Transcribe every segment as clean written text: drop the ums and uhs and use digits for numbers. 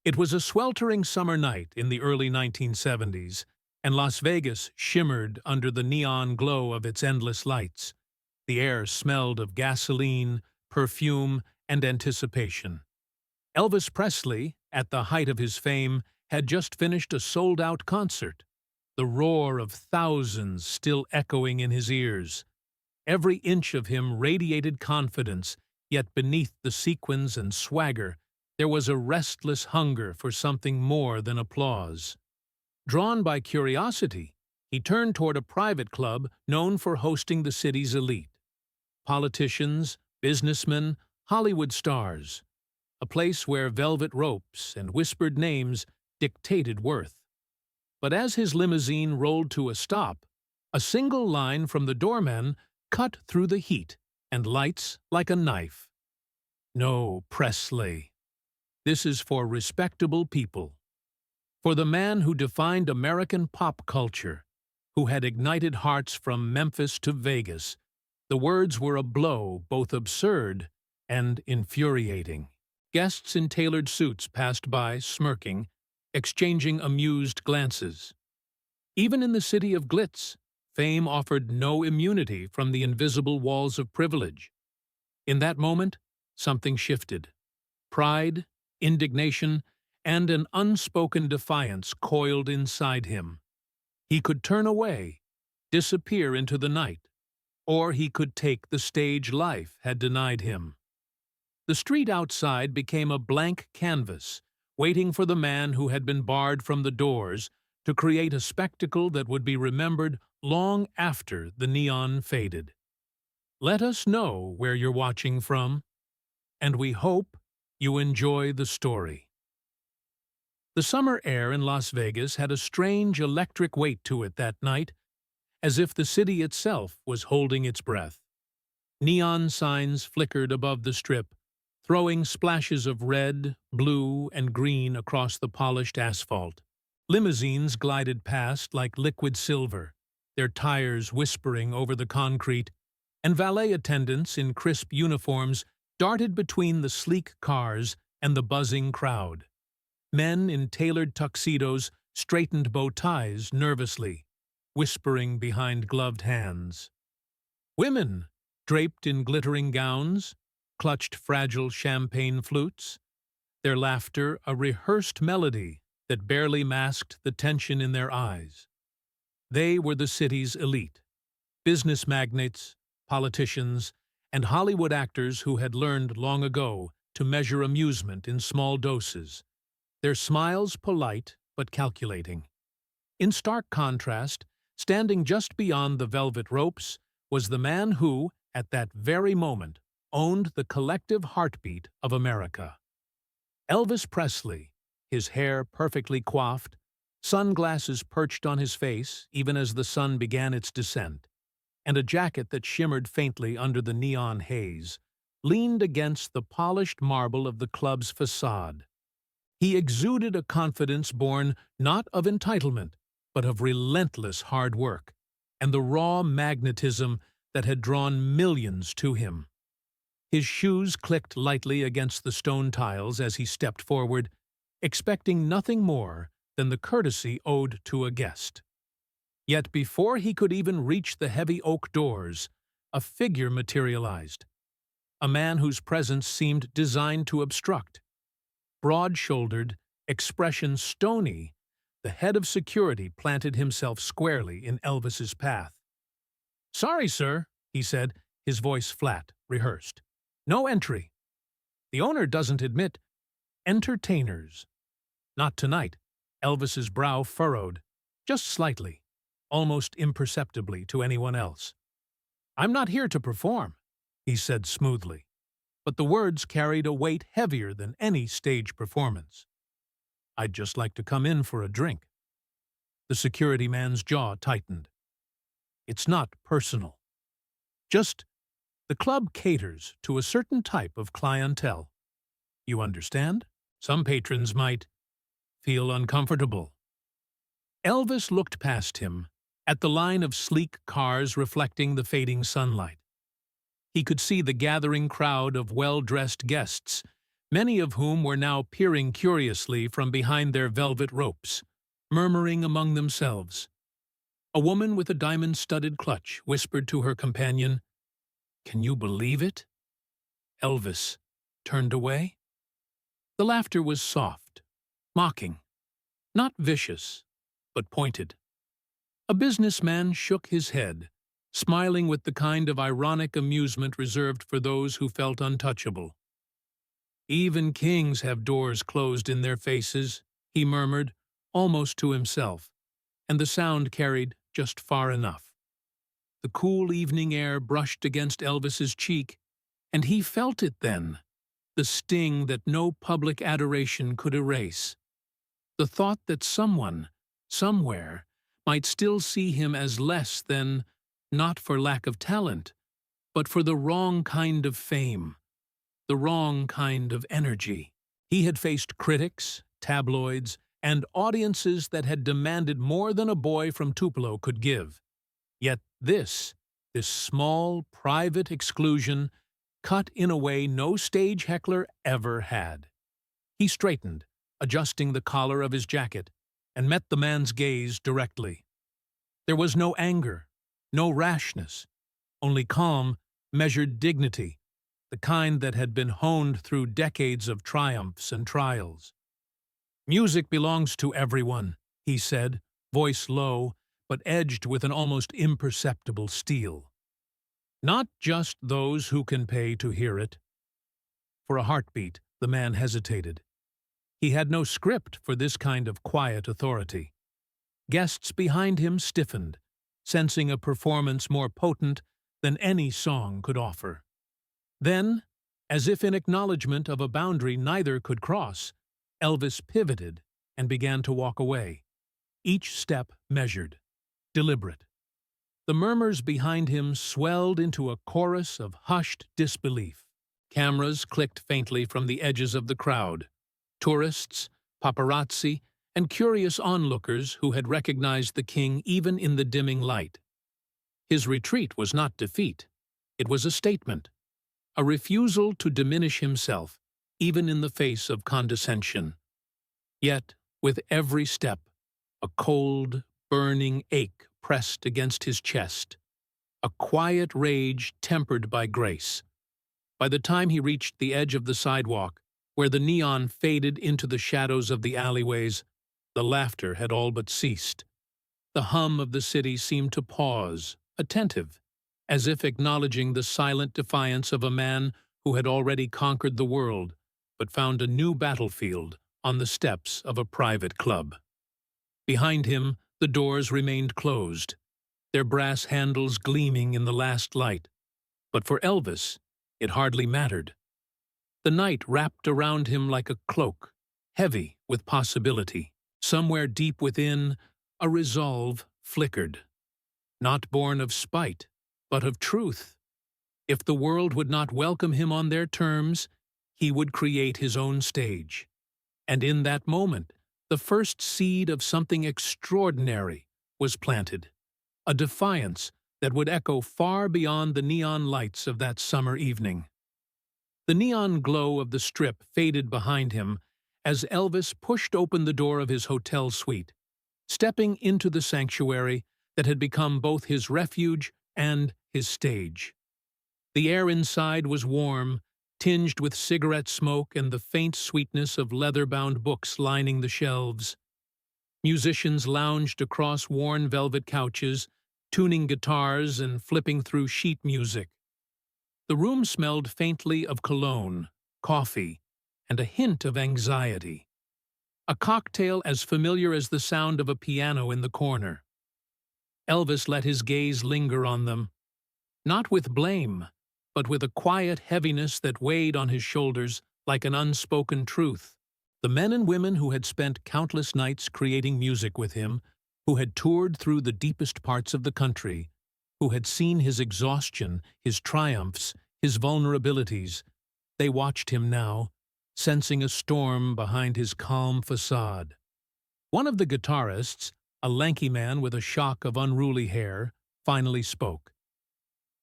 It was a sweltering summer night in the early 1970s, and Las Vegas shimmered under the neon glow of its endless lights. The air smelled of gasoline, perfume, and anticipation. Elvis Presley, at the height of his fame, had just finished a sold-out concert, the roar of thousands still echoing in his ears. Every inch of him radiated confidence, yet beneath the sequins and swagger, there was a restless hunger for something more than applause. Drawn by curiosity, he turned toward a private club known for hosting the city's elite. Politicians, businessmen, Hollywood stars. A place where velvet ropes and whispered names dictated worth. But as his limousine rolled to a stop, a single line from the doorman cut through the heat and lights like a knife. "No, Presley. This is for respectable people. For the man who defined American pop culture, who had ignited hearts from Memphis to Vegas." The words were a blow both absurd and infuriating. Guests in tailored suits passed by, smirking, exchanging amused glances. Even in the city of glitz, fame offered no immunity from the invisible walls of privilege. In that moment, something shifted. Pride, indignation, and an unspoken defiance coiled inside him. He could turn away, disappear into the night, or he could take the stage life had denied him. The street outside became a blank canvas, waiting for the man who had been barred from the doors to create a spectacle that would be remembered long after the neon faded. Let us know where you're watching from, and we hope you enjoy the story. The summer air in Las Vegas had a strange electric weight to it that night, as if the city itself was holding its breath. Neon signs flickered above the strip, throwing splashes of red, blue, and green across the polished asphalt. Limousines glided past like liquid silver, their tires whispering over the concrete, and valet attendants in crisp uniforms darted between the sleek cars and the buzzing crowd. Men in tailored tuxedos straightened bow ties nervously, whispering behind gloved hands. Women, draped in glittering gowns, clutched fragile champagne flutes, their laughter a rehearsed melody that barely masked the tension in their eyes. They were the city's elite, business magnates, politicians, and Hollywood actors who had learned long ago to measure amusement in small doses, their smiles polite but calculating. In stark contrast, standing just beyond the velvet ropes, was the man who, at that very moment, owned the collective heartbeat of America. Elvis Presley, his hair perfectly coiffed, sunglasses perched on his face even as the sun began its descent, and a jacket that shimmered faintly under the neon haze, leaned against the polished marble of the club's facade. He exuded a confidence born not of entitlement, but of relentless hard work, and the raw magnetism that had drawn millions to him. His shoes clicked lightly against the stone tiles as he stepped forward, expecting nothing more than the courtesy owed to a guest. Yet before he could even reach the heavy oak doors, a figure materialized, a man whose presence seemed designed to obstruct. Broad-shouldered, expression stony, the head of security planted himself squarely in Elvis's path. "Sorry, sir," he said, his voice flat, rehearsed. "No entry. The owner doesn't admit entertainers." "Not tonight." Elvis's brow furrowed, just slightly, almost imperceptibly to anyone else. "I'm not here to perform," he said smoothly, but the words carried a weight heavier than any stage performance. "I'd just like to come in for a drink." The security man's jaw tightened. "It's not personal. Just the club caters to a certain type of clientele. You understand? Some patrons might feel uncomfortable." Elvis looked past him, at the line of sleek cars reflecting the fading sunlight. He could see the gathering crowd of well-dressed guests, many of whom were now peering curiously from behind their velvet ropes, murmuring among themselves. A woman with a diamond-studded clutch whispered to her companion, "Can you believe it?" Elvis turned away. The laughter was soft, mocking, not vicious, but pointed. A businessman shook his head, smiling with the kind of ironic amusement reserved for those who felt untouchable. "Even kings have doors closed in their faces," he murmured, almost to himself, and the sound carried just far enough. The cool evening air brushed against Elvis's cheek, and he felt it then, the sting that no public adoration could erase. The thought that someone, somewhere, might still see him as less than, not for lack of talent, but for the wrong kind of fame, the wrong kind of energy. He had faced critics, tabloids, and audiences that had demanded more than a boy from Tupelo could give. Yet this small, private exclusion, cut in a way no stage heckler ever had. He straightened, adjusting the collar of his jacket, and met the man's gaze directly. There was no anger, no rashness, only calm, measured dignity, the kind that had been honed through decades of triumphs and trials. "Music belongs to everyone," he said, voice low, but edged with an almost imperceptible steel. "Not just those who can pay to hear it." For a heartbeat, the man hesitated. He had no script for this kind of quiet authority. Guests behind him stiffened, sensing a performance more potent than any song could offer. Then, as if in acknowledgement of a boundary neither could cross, Elvis pivoted and began to walk away, each step measured, deliberate. The murmurs behind him swelled into a chorus of hushed disbelief. Cameras clicked faintly from the edges of the crowd. Tourists, paparazzi, and curious onlookers who had recognized the king even in the dimming light. His retreat was not defeat. It was a statement, a refusal to diminish himself, even in the face of condescension. Yet, with every step, a cold, burning ache pressed against his chest, a quiet rage tempered by grace. By the time he reached the edge of the sidewalk, where the neon faded into the shadows of the alleyways, the laughter had all but ceased. The hum of the city seemed to pause, attentive, as if acknowledging the silent defiance of a man who had already conquered the world, but found a new battlefield on the steps of a private club. Behind him, the doors remained closed, their brass handles gleaming in the last light. But for Elvis, it hardly mattered. The night wrapped around him like a cloak, heavy with possibility. Somewhere deep within, a resolve flickered. Not born of spite, but of truth. If the world would not welcome him on their terms, he would create his own stage. And in that moment, the first seed of something extraordinary was planted, a defiance that would echo far beyond the neon lights of that summer evening. The neon glow of the Strip faded behind him as Elvis pushed open the door of his hotel suite, stepping into the sanctuary that had become both his refuge and his stage. The air inside was warm, tinged with cigarette smoke and the faint sweetness of leather-bound books lining the shelves. Musicians lounged across worn velvet couches, tuning guitars and flipping through sheet music. The room smelled faintly of cologne, coffee, and a hint of anxiety. A cocktail as familiar as the sound of a piano in the corner. Elvis let his gaze linger on them, not with blame, but with a quiet heaviness that weighed on his shoulders like an unspoken truth. The men and women who had spent countless nights creating music with him, who had toured through the deepest parts of the country, who had seen his exhaustion, his triumphs, his vulnerabilities, they watched him now, sensing a storm behind his calm facade. One of the guitarists, a lanky man with a shock of unruly hair, finally spoke.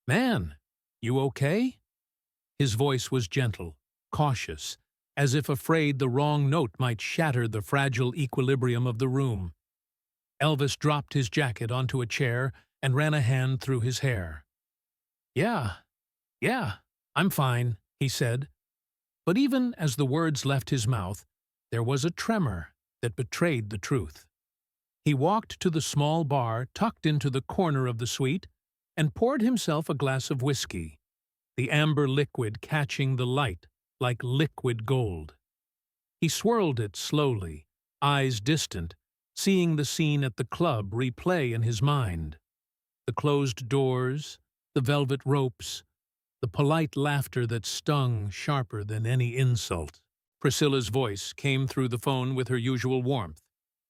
"Man, you okay?" His voice was gentle, cautious, as if afraid the wrong note might shatter the fragile equilibrium of the room. Elvis dropped his jacket onto a chair and ran a hand through his hair. "Yeah, yeah, I'm fine," he said. But even as the words left his mouth, there was a tremor that betrayed the truth. He walked to the small bar tucked into the corner of the suite and poured himself a glass of whiskey, the amber liquid catching the light like liquid gold. He swirled it slowly, eyes distant, seeing the scene at the club replay in his mind. The closed doors, the velvet ropes, the polite laughter that stung sharper than any insult. Priscilla's voice came through the phone with her usual warmth,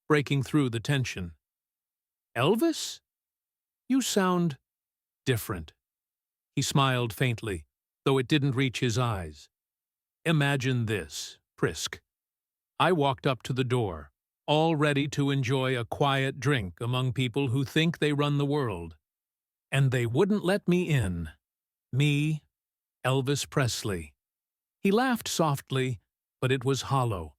breaking through the tension. "Elvis? You sound different." He smiled faintly, though it didn't reach his eyes. "Imagine this, Prisk. I walked up to the door, all ready to enjoy a quiet drink among people who think they run the world. And they wouldn't let me in. Me, Elvis Presley." He laughed softly, but it was hollow.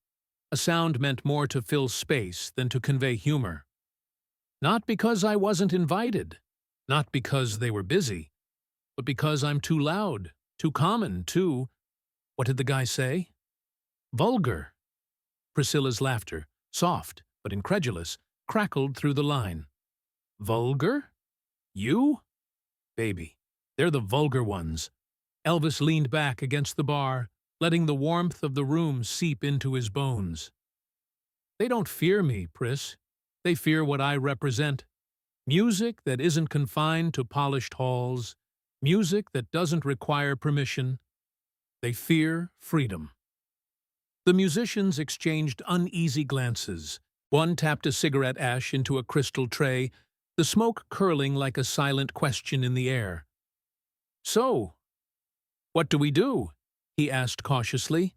A sound meant more to fill space than to convey humor. "Not because I wasn't invited, not because they were busy, but because I'm too loud, too common, too—" What did the guy say? "Vulgar." Priscilla's laughter, soft but incredulous, crackled through the line. "Vulgar? You? Baby, they're the vulgar ones." Elvis leaned back against the bar, letting the warmth of the room seep into his bones. "They don't fear me, Pris. They fear what I represent. Music that isn't confined to polished halls, music that doesn't require permission. They fear freedom." The musicians exchanged uneasy glances. One tapped a cigarette ash into a crystal tray, the smoke curling like a silent question in the air. "So, what do we do?" he asked cautiously,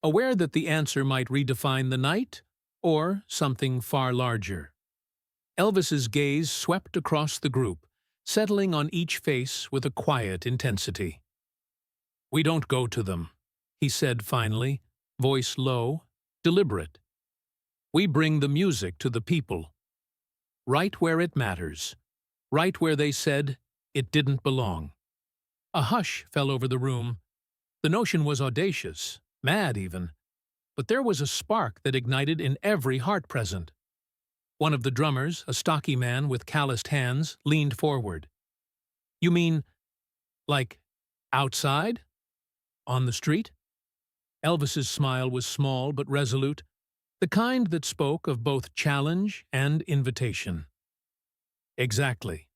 aware that the answer might redefine the night, or something far larger. Elvis's gaze swept across the group, settling on each face with a quiet intensity. "We don't go to them," he said finally, voice low, deliberate. "We bring the music to the people. Right where it matters. Right where they said it didn't belong." A hush fell over the room. The notion was audacious, mad even, but there was a spark that ignited in every heart present. One of the drummers, a stocky man with calloused hands, leaned forward. "You mean, like, outside? On the street?" Elvis's smile was small but resolute, the kind that spoke of both challenge and invitation. "Exactly.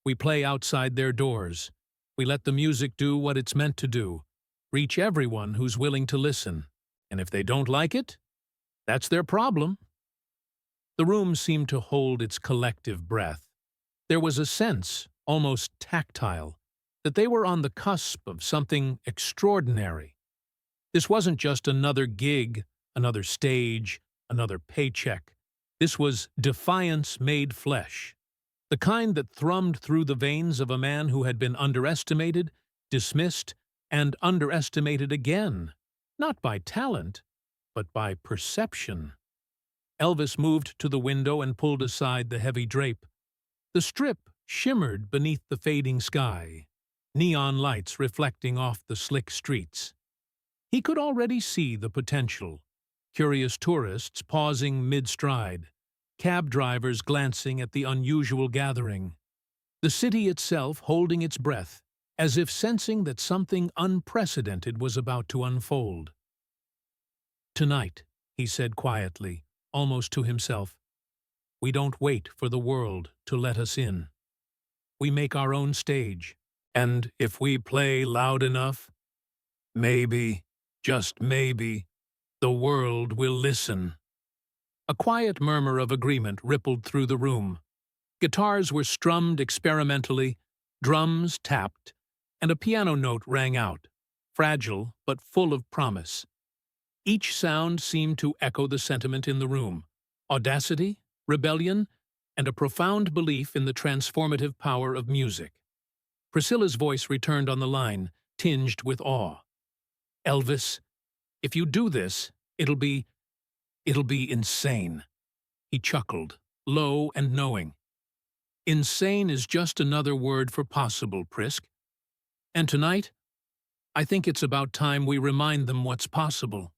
We play outside their doors. We let the music do what it's meant to do, reach everyone who's willing to listen. And if they don't like it, that's their problem." The room seemed to hold its collective breath. There was a sense, almost tactile, that they were on the cusp of something extraordinary. This wasn't just another gig, another stage, another paycheck. This was defiance made flesh, the kind that thrummed through the veins of a man who had been underestimated, dismissed, and underestimated again, not by talent, but by perception. Elvis moved to the window and pulled aside the heavy drape. The strip shimmered beneath the fading sky, neon lights reflecting off the slick streets. He could already see the potential. Curious tourists pausing mid-stride, cab drivers glancing at the unusual gathering, the city itself holding its breath, as if sensing that something unprecedented was about to unfold. "Tonight," he said quietly, almost to himself, "we don't wait for the world to let us in. We make our own stage, and if we play loud enough, maybe, just maybe, the world will listen." A quiet murmur of agreement rippled through the room. Guitars were strummed experimentally, drums tapped, and a piano note rang out, fragile but full of promise. Each sound seemed to echo the sentiment in the room: audacity, rebellion, and a profound belief in the transformative power of music. Priscilla's voice returned on the line, tinged with awe. "Elvis, If you do this, it'll be insane. He chuckled, low and knowing. Insane is just another word for possible, Prisk. And tonight, I think it's about time we remind them what's possible.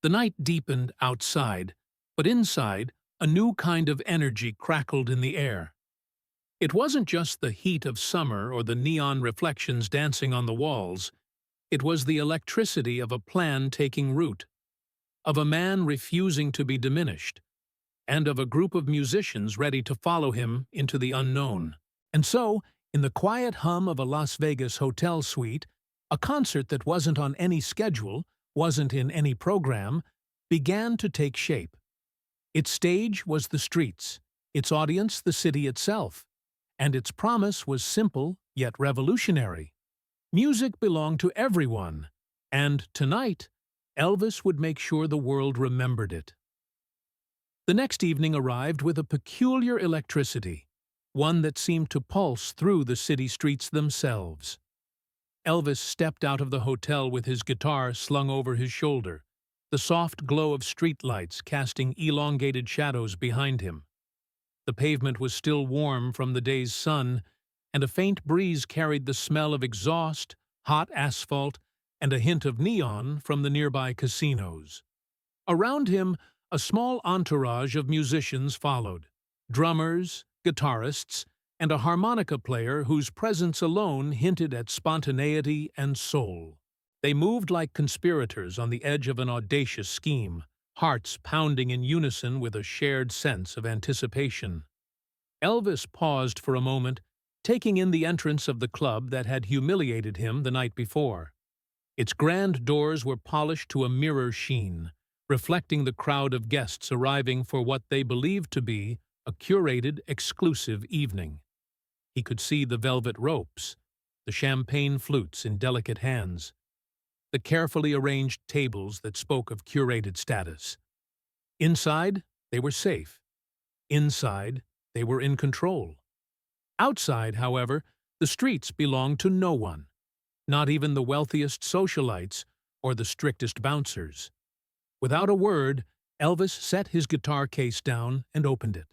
The night deepened outside, but inside, a new kind of energy crackled in the air. It wasn't just the heat of summer or the neon reflections dancing on the walls. It was the electricity of a plan taking root, of a man refusing to be diminished, and of a group of musicians ready to follow him into the unknown. And so, in the quiet hum of a Las Vegas hotel suite, a concert that wasn't on any schedule, wasn't in any program, began to take shape. Its stage was the streets, its audience the city itself, and its promise was simple yet revolutionary. Music belonged to everyone, and tonight, Elvis would make sure the world remembered it. The next evening arrived with a peculiar electricity, one that seemed to pulse through the city streets themselves. Elvis stepped out of the hotel with his guitar slung over his shoulder, the soft glow of streetlights casting elongated shadows behind him. The pavement was still warm from the day's sun, and a faint breeze carried the smell of exhaust, hot asphalt, and a hint of neon from the nearby casinos. Around him, a small entourage of musicians followed, drummers, guitarists, and a harmonica player whose presence alone hinted at spontaneity and soul. They moved like conspirators on the edge of an audacious scheme, hearts pounding in unison with a shared sense of anticipation. Elvis paused for a moment, taking in the entrance of the club that had humiliated him the night before. Its grand doors were polished to a mirror sheen, reflecting the crowd of guests arriving for what they believed to be a curated, exclusive evening. He could see the velvet ropes, the champagne flutes in delicate hands, the carefully arranged tables that spoke of curated status. Inside, they were safe. Inside, they were in control. Outside, however, the streets belonged to no one, not even the wealthiest socialites or the strictest bouncers. Without a word, Elvis set his guitar case down and opened it.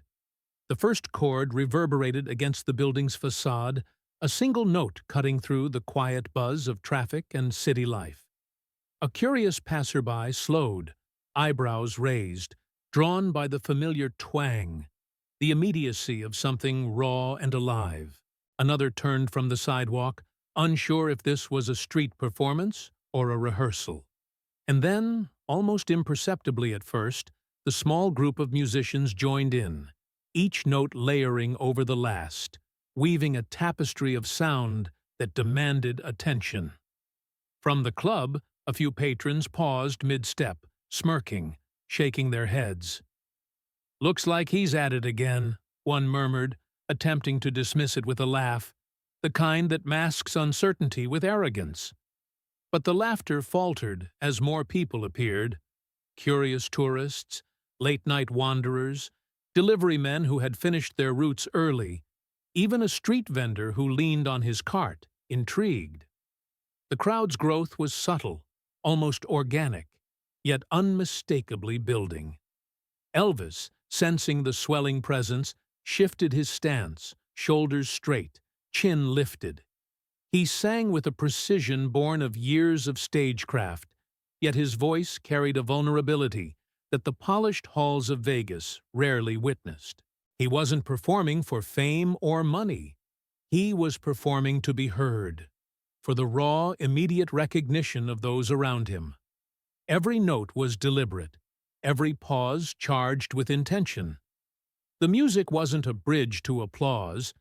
The first chord reverberated against the building's facade, a single note cutting through the quiet buzz of traffic and city life. A curious passerby slowed, eyebrows raised, drawn by the familiar twang, the immediacy of something raw and alive. Another turned from the sidewalk, unsure if this was a street performance or a rehearsal. And then, almost imperceptibly at first, the small group of musicians joined in, each note layering over the last, weaving a tapestry of sound that demanded attention. From the club, a few patrons paused mid-step, smirking, shaking their heads. "Looks like he's at it again," one murmured, attempting to dismiss it with a laugh, the kind that masks uncertainty with arrogance. But the laughter faltered as more people appeared, curious tourists, late-night wanderers, delivery men who had finished their routes early, even a street vendor who leaned on his cart, intrigued. The crowd's growth was subtle, almost organic, yet unmistakably building. Elvis, sensing the swelling presence, shifted his stance, shoulders straight, chin lifted. He sang with a precision born of years of stagecraft, yet his voice carried a vulnerability that the polished halls of Vegas rarely witnessed. He wasn't performing for fame or money. He was performing to be heard, for the raw, immediate recognition of those around him. Every note was deliberate, every pause charged with intention. The music wasn't a bridge to applause,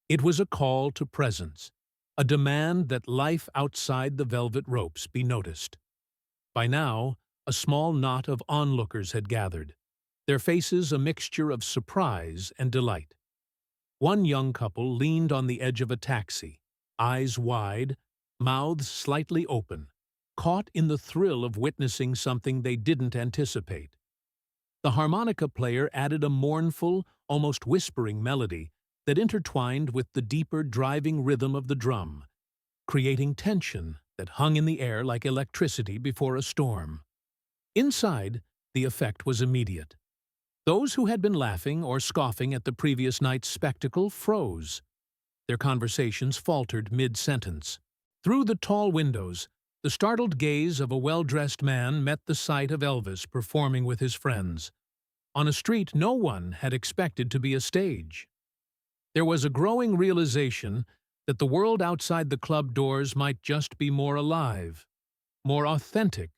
it was a call to presence, a demand that life outside the velvet ropes be noticed. By now, a small knot of onlookers had gathered, their faces a mixture of surprise and delight. One young couple leaned on the edge of a taxi, eyes wide, mouths slightly open, caught in the thrill of witnessing something they didn't anticipate. The harmonica player added a mournful, almost whispering melody that intertwined with the deeper driving rhythm of the drum, creating tension that hung in the air like electricity before a storm. Inside, the effect was immediate. Those who had been laughing or scoffing at the previous night's spectacle froze. Their conversations faltered mid-sentence. Through the tall windows, the startled gaze of a well-dressed man met the sight of Elvis performing with his friends, on a street no one had expected to be a stage. There was a growing realization that the world outside the club doors might just be more alive, more authentic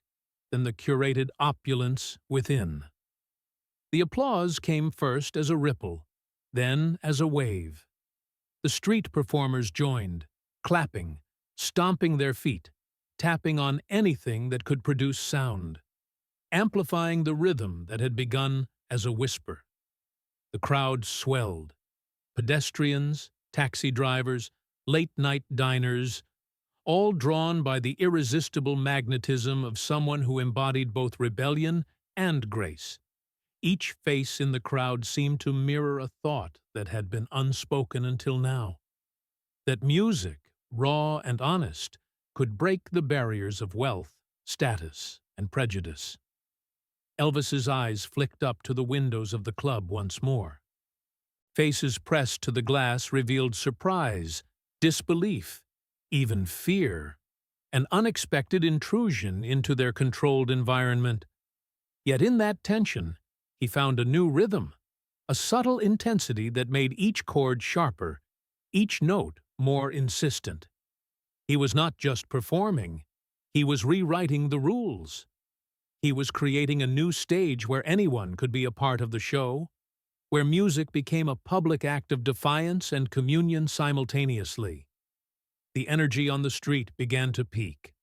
than the curated opulence within. The applause came first as a ripple, then as a wave. The street performers joined, clapping, stomping their feet, tapping on anything that could produce sound, amplifying the rhythm that had begun as a whisper. The crowd swelled. Pedestrians, taxi drivers, late-night diners, all drawn by the irresistible magnetism of someone who embodied both rebellion and grace. Each face in the crowd seemed to mirror a thought that had been unspoken until now. That music, raw and honest, could break the barriers of wealth, status, and prejudice. Elvis's eyes flicked up to the windows of the club once more. Faces pressed to the glass revealed surprise, disbelief, even fear, an unexpected intrusion into their controlled environment. Yet in that tension, he found a new rhythm, a subtle intensity that made each chord sharper, each note more insistent. He was not just performing, he was rewriting the rules. He was creating a new stage where anyone could be a part of the show, where music became a public act of defiance and communion simultaneously. The energy on the street began to peak.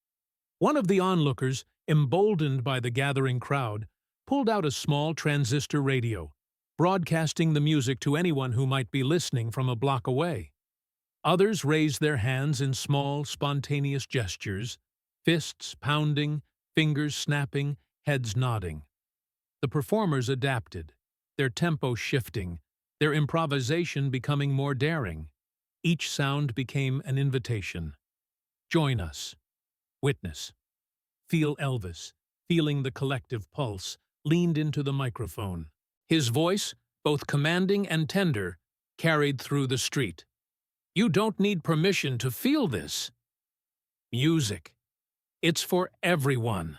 One of the onlookers, emboldened by the gathering crowd, pulled out a small transistor radio, broadcasting the music to anyone who might be listening from a block away. Others raised their hands in small, spontaneous gestures, fists pounding, fingers snapping, heads nodding. The performers adapted, their tempo shifting, their improvisation becoming more daring. Each sound became an invitation. Join us. Witness. Feel Elvis, feeling the collective pulse, leaned into the microphone. His voice, both commanding and tender, carried through the street. You don't need permission to feel this. Music. It's for everyone.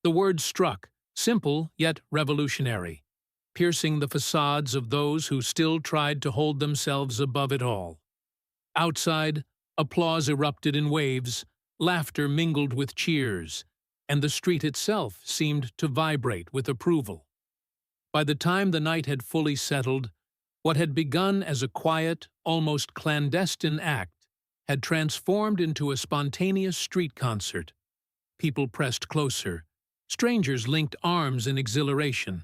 The words struck, simple yet revolutionary, piercing the facades of those who still tried to hold themselves above it all. Outside, applause erupted in waves, laughter mingled with cheers, and the street itself seemed to vibrate with approval. By the time the night had fully settled, what had begun as a quiet, almost clandestine act had transformed into a spontaneous street concert. People pressed closer, strangers linked arms in exhilaration,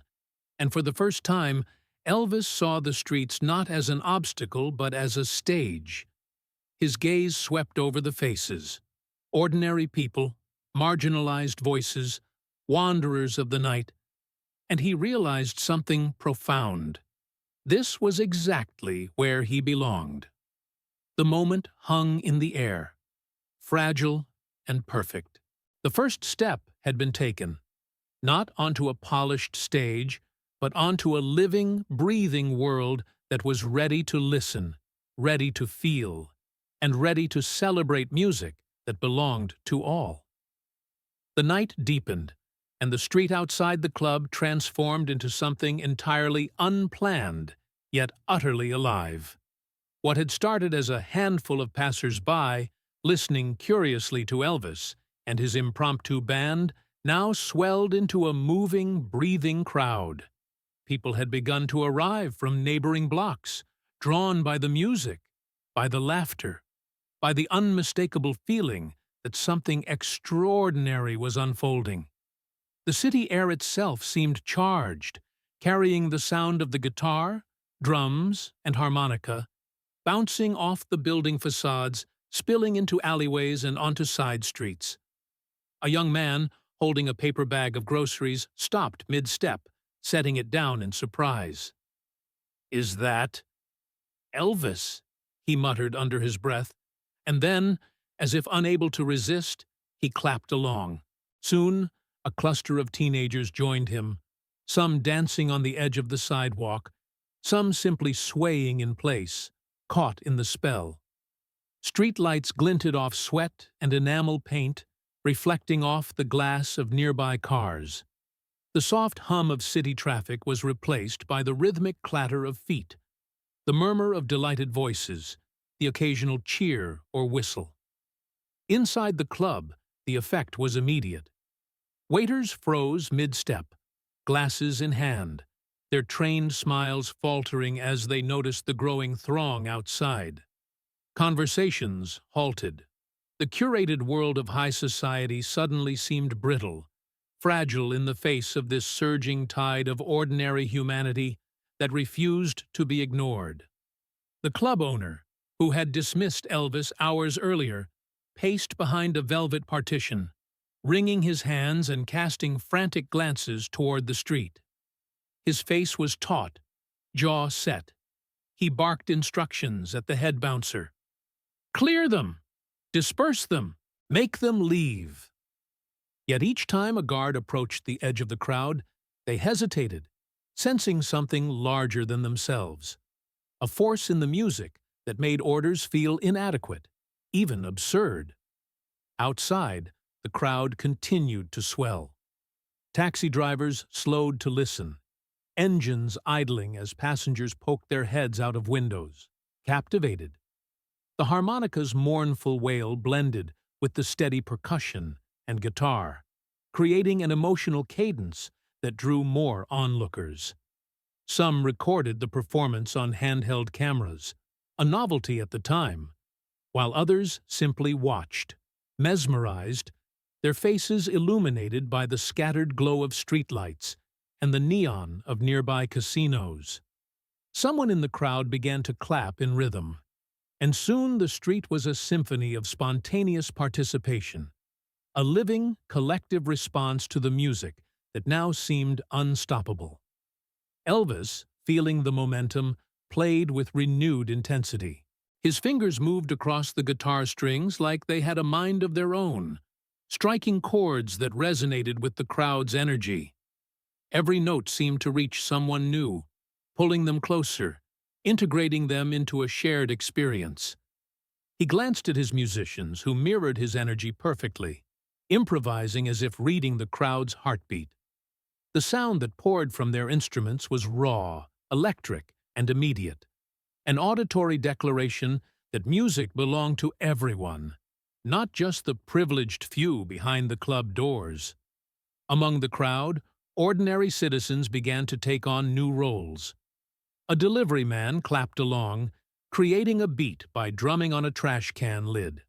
and for the first time, Elvis saw the streets not as an obstacle but as a stage. His gaze swept over the faces, ordinary people, marginalized voices, wanderers of the night, and he realized something profound. This was exactly where he belonged. The moment hung in the air, fragile and perfect. The first step had been taken, not onto a polished stage, but onto a living, breathing world that was ready to listen, ready to feel, and ready to celebrate music that belonged to all. The night deepened, and the street outside the club transformed into something entirely unplanned, yet utterly alive. What had started as a handful of passers-by, listening curiously to Elvis and his impromptu band, now swelled into a moving, breathing crowd. People had begun to arrive from neighboring blocks, drawn by the music, by the laughter, by the unmistakable feeling that something extraordinary was unfolding. The city air itself seemed charged, carrying the sound of the guitar, drums, and harmonica, bouncing off the building facades, spilling into alleyways and onto side streets. A young man, holding a paper bag of groceries, stopped mid-step, setting it down in surprise. "Is that Elvis?" he muttered under his breath, and then, As if unable to resist, he clapped along. Soon, a cluster of teenagers joined him, some dancing on the edge of the sidewalk, some simply swaying in place, caught in the spell. Streetlights glinted off sweat and enamel paint, reflecting off the glass of nearby cars. The soft hum of city traffic was replaced by the rhythmic clatter of feet, the murmur of delighted voices, the occasional cheer or whistle. Inside the club, the effect was immediate. Waiters froze mid-step, glasses in hand, their trained smiles faltering as they noticed the growing throng outside. Conversations halted. The curated world of high society suddenly seemed brittle, fragile in the face of this surging tide of ordinary humanity that refused to be ignored. The club owner, who had dismissed Elvis hours earlier, paced behind a velvet partition, wringing his hands and casting frantic glances toward the street. His face was taut, jaw set. He barked instructions at the head bouncer. "Clear them! Disperse them! Make them leave!" Yet each time a guard approached the edge of the crowd, they hesitated, sensing something larger than themselves. A force in the music that made orders feel inadequate, even absurd. Outside, the crowd continued to swell. Taxi drivers slowed to listen, engines idling as passengers poked their heads out of windows, captivated. The harmonica's mournful wail blended with the steady percussion and guitar, creating an emotional cadence that drew more onlookers. Some recorded the performance on handheld cameras, a novelty at the time, while others simply watched, mesmerized, their faces illuminated by the scattered glow of streetlights and the neon of nearby casinos. Someone in the crowd began to clap in rhythm, and soon the street was a symphony of spontaneous participation, a living, collective response to the music that now seemed unstoppable. Elvis, feeling the momentum, played with renewed intensity. His fingers moved across the guitar strings like they had a mind of their own, striking chords that resonated with the crowd's energy. Every note seemed to reach someone new, pulling them closer, integrating them into a shared experience. He glanced at his musicians, who mirrored his energy perfectly, improvising as if reading the crowd's heartbeat. The sound that poured from their instruments was raw, electric, and immediate, an auditory declaration that music belonged to everyone, not just the privileged few behind the club doors. Among the crowd, ordinary citizens began to take on new roles. A delivery man clapped along, creating a beat by drumming on a trash can lid.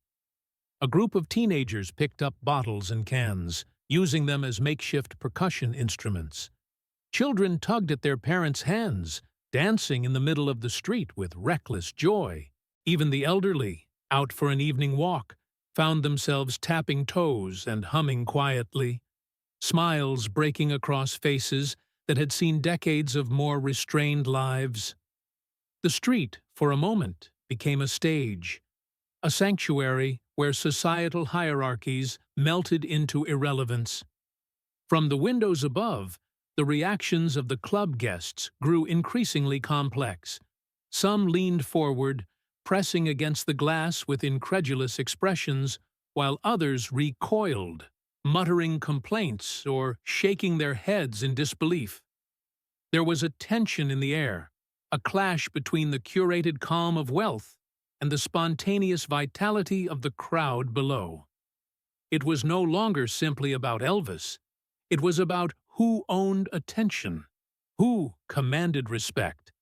A group of teenagers picked up bottles and cans, using them as makeshift percussion instruments. Children tugged at their parents' hands, dancing in the middle of the street with reckless joy. Even the elderly, out for an evening walk, found themselves tapping toes and humming quietly, smiles breaking across faces that had seen decades of more restrained lives. The street, for a moment, became a stage, a sanctuary where societal hierarchies melted into irrelevance. From the windows above, the reactions of the club guests grew increasingly complex. Some leaned forward, pressing against the glass with incredulous expressions, while others recoiled, muttering complaints or shaking their heads in disbelief. There was a tension in the air, a clash between the curated calm of wealth and the spontaneous vitality of the crowd below. It was no longer simply about Elvis. It was about who owned attention, who commanded respect,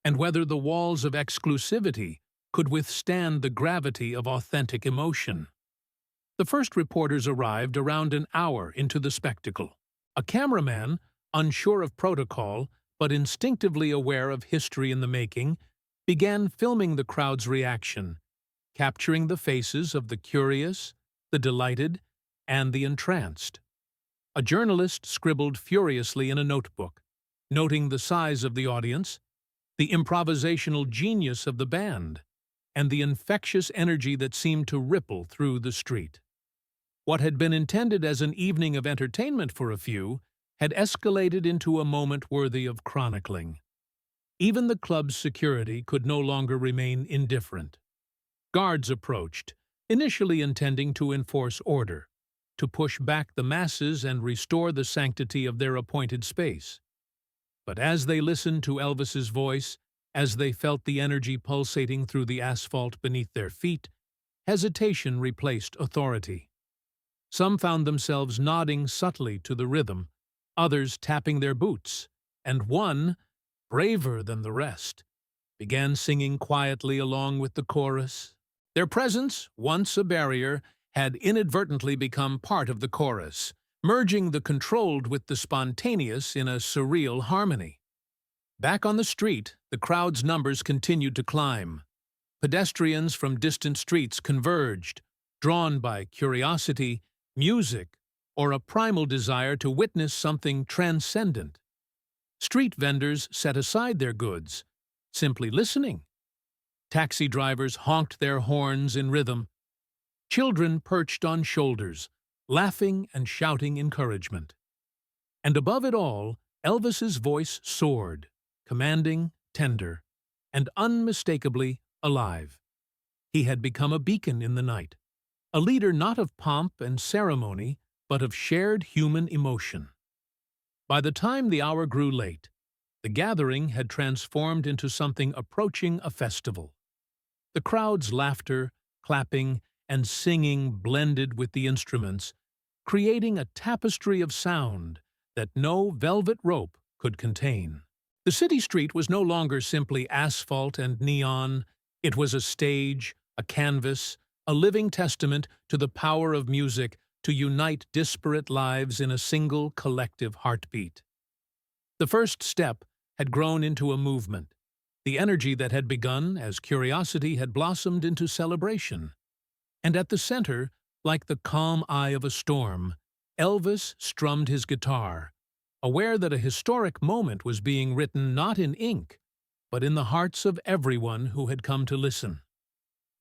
and whether the walls of exclusivity could withstand the gravity of authentic emotion. The first reporters arrived around an hour into the spectacle. A cameraman, unsure of protocol but instinctively aware of history in the making, began filming the crowd's reaction, capturing the faces of the curious, the delighted, and the entranced. A journalist scribbled furiously in a notebook, noting the size of the audience, the improvisational genius of the band, and the infectious energy that seemed to ripple through the street. What had been intended as an evening of entertainment for a few had escalated into a moment worthy of chronicling. Even the club's security could no longer remain indifferent. Guards approached, initially intending to enforce order, to push back the masses and restore the sanctity of their appointed space. But as they listened to Elvis's voice, as they felt the energy pulsating through the asphalt beneath their feet, hesitation replaced authority. Some found themselves nodding subtly to the rhythm, others tapping their boots, and one, braver than the rest, began singing quietly along with the chorus. Their presence, once a barrier, had inadvertently become part of the chorus, merging the controlled with the spontaneous in a surreal harmony. Back on the street, the crowd's numbers continued to climb. Pedestrians from distant streets converged, drawn by curiosity, music, or a primal desire to witness something transcendent. Street vendors set aside their goods, simply listening. Taxi drivers honked their horns in rhythm. Children perched on shoulders, laughing and shouting encouragement. And above it all, Elvis's voice soared, commanding, tender, and unmistakably alive. He had become a beacon in the night, a leader not of pomp and ceremony, but of shared human emotion. By the time the hour grew late, the gathering had transformed into something approaching a festival. The crowd's laughter, clapping, and singing blended with the instruments, creating a tapestry of sound that no velvet rope could contain. The city street was no longer simply asphalt and neon. It was a stage, a canvas, a living testament to the power of music to unite disparate lives in a single collective heartbeat. The first step had grown into a movement, the energy that had begun as curiosity had blossomed into celebration. And at the center, like the calm eye of a storm, Elvis strummed his guitar, aware that a historic moment was being written not in ink, but in the hearts of everyone who had come to listen.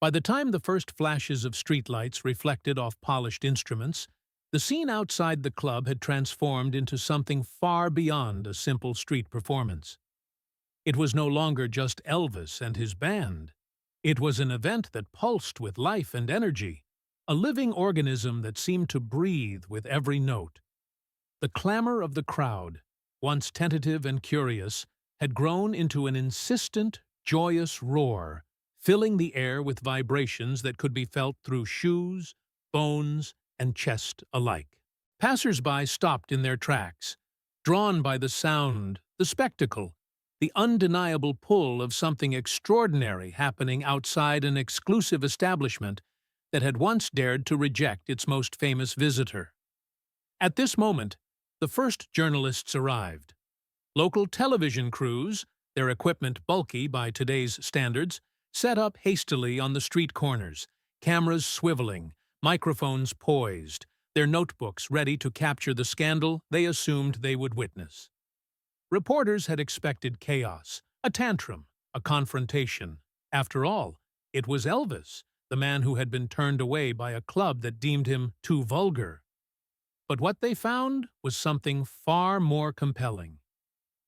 By the time the first flashes of streetlights reflected off polished instruments, the scene outside the club had transformed into something far beyond a simple street performance. It was no longer just Elvis and his band. It was an event that pulsed with life and energy, a living organism that seemed to breathe with every note. The clamor of the crowd, once tentative and curious, had grown into an insistent, joyous roar, filling the air with vibrations that could be felt through shoes, bones, and chest alike. Passers-by stopped in their tracks, drawn by the sound, the spectacle, the undeniable pull of something extraordinary happening outside an exclusive establishment that had once dared to reject its most famous visitor. At this moment, the first journalists arrived. Local television crews, their equipment bulky by today's standards, set up hastily on the street corners, cameras swiveling, microphones poised, their notebooks ready to capture the scandal they assumed they would witness. Reporters had expected chaos, a tantrum, a confrontation. After all, it was Elvis, the man who had been turned away by a club that deemed him too vulgar. But what they found was something far more compelling.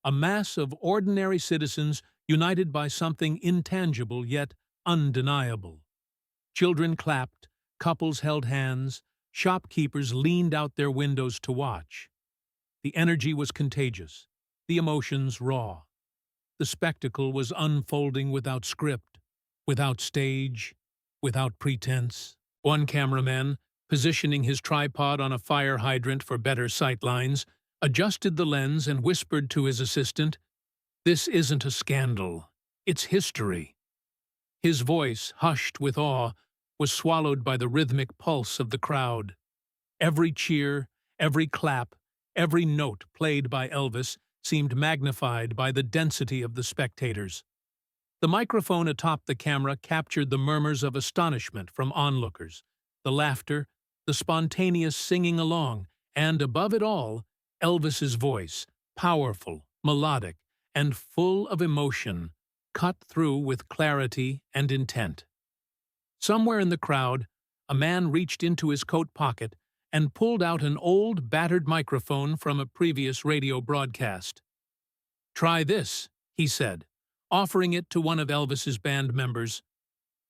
A mass of ordinary citizens united by something intangible yet undeniable. Children clapped, couples held hands, shopkeepers leaned out their windows to watch. The energy was contagious, the emotions raw. The spectacle was unfolding without script, without stage, without pretense. One cameraman, positioning his tripod on a fire hydrant for better sightlines, adjusted the lens and whispered to his assistant, "This isn't a scandal, it's history." His voice, hushed with awe, was swallowed by the rhythmic pulse of the crowd. Every cheer, every clap, every note played by Elvis seemed magnified by the density of the spectators. The microphone atop the camera captured the murmurs of astonishment from onlookers, the laughter, the spontaneous singing along, and, above it all, Elvis's voice, powerful, melodic, and full of emotion, cut through with clarity and intent. Somewhere in the crowd, a man reached into his coat pocket and pulled out an old, battered microphone from a previous radio broadcast. "Try this," he said, offering it to one of Elvis's band members.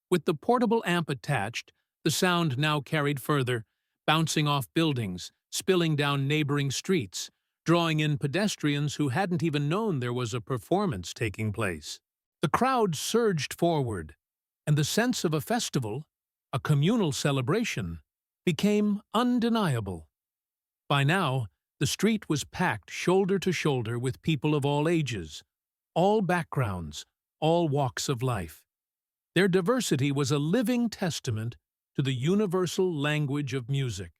With the portable amp attached, the sound now carried further, bouncing off buildings, spilling down neighboring streets, drawing in pedestrians who hadn't even known there was a performance taking place. The crowd surged forward, and the sense of a festival, a communal celebration, became undeniable. By now, the street was packed shoulder to shoulder with people of all ages, all backgrounds, all walks of life. Their diversity was a living testament to the universal language of music.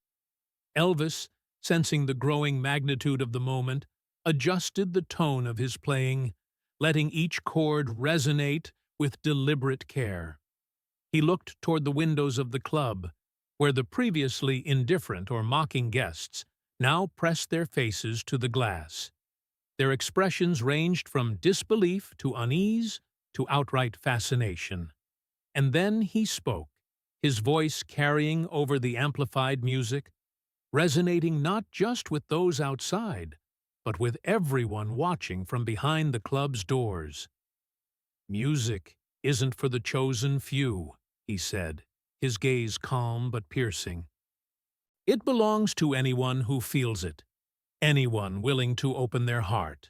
Elvis, sensing the growing magnitude of the moment, adjusted the tone of his playing, letting each chord resonate with deliberate care. He looked toward the windows of the club, where the previously indifferent or mocking guests now pressed their faces to the glass. Their expressions ranged from disbelief to unease to outright fascination. And then he spoke, his voice carrying over the amplified music, resonating not just with those outside, but with everyone watching from behind the club's doors. "Music isn't for the chosen few," he said, his gaze calm but piercing. "It belongs to anyone who feels it, anyone willing to open their heart."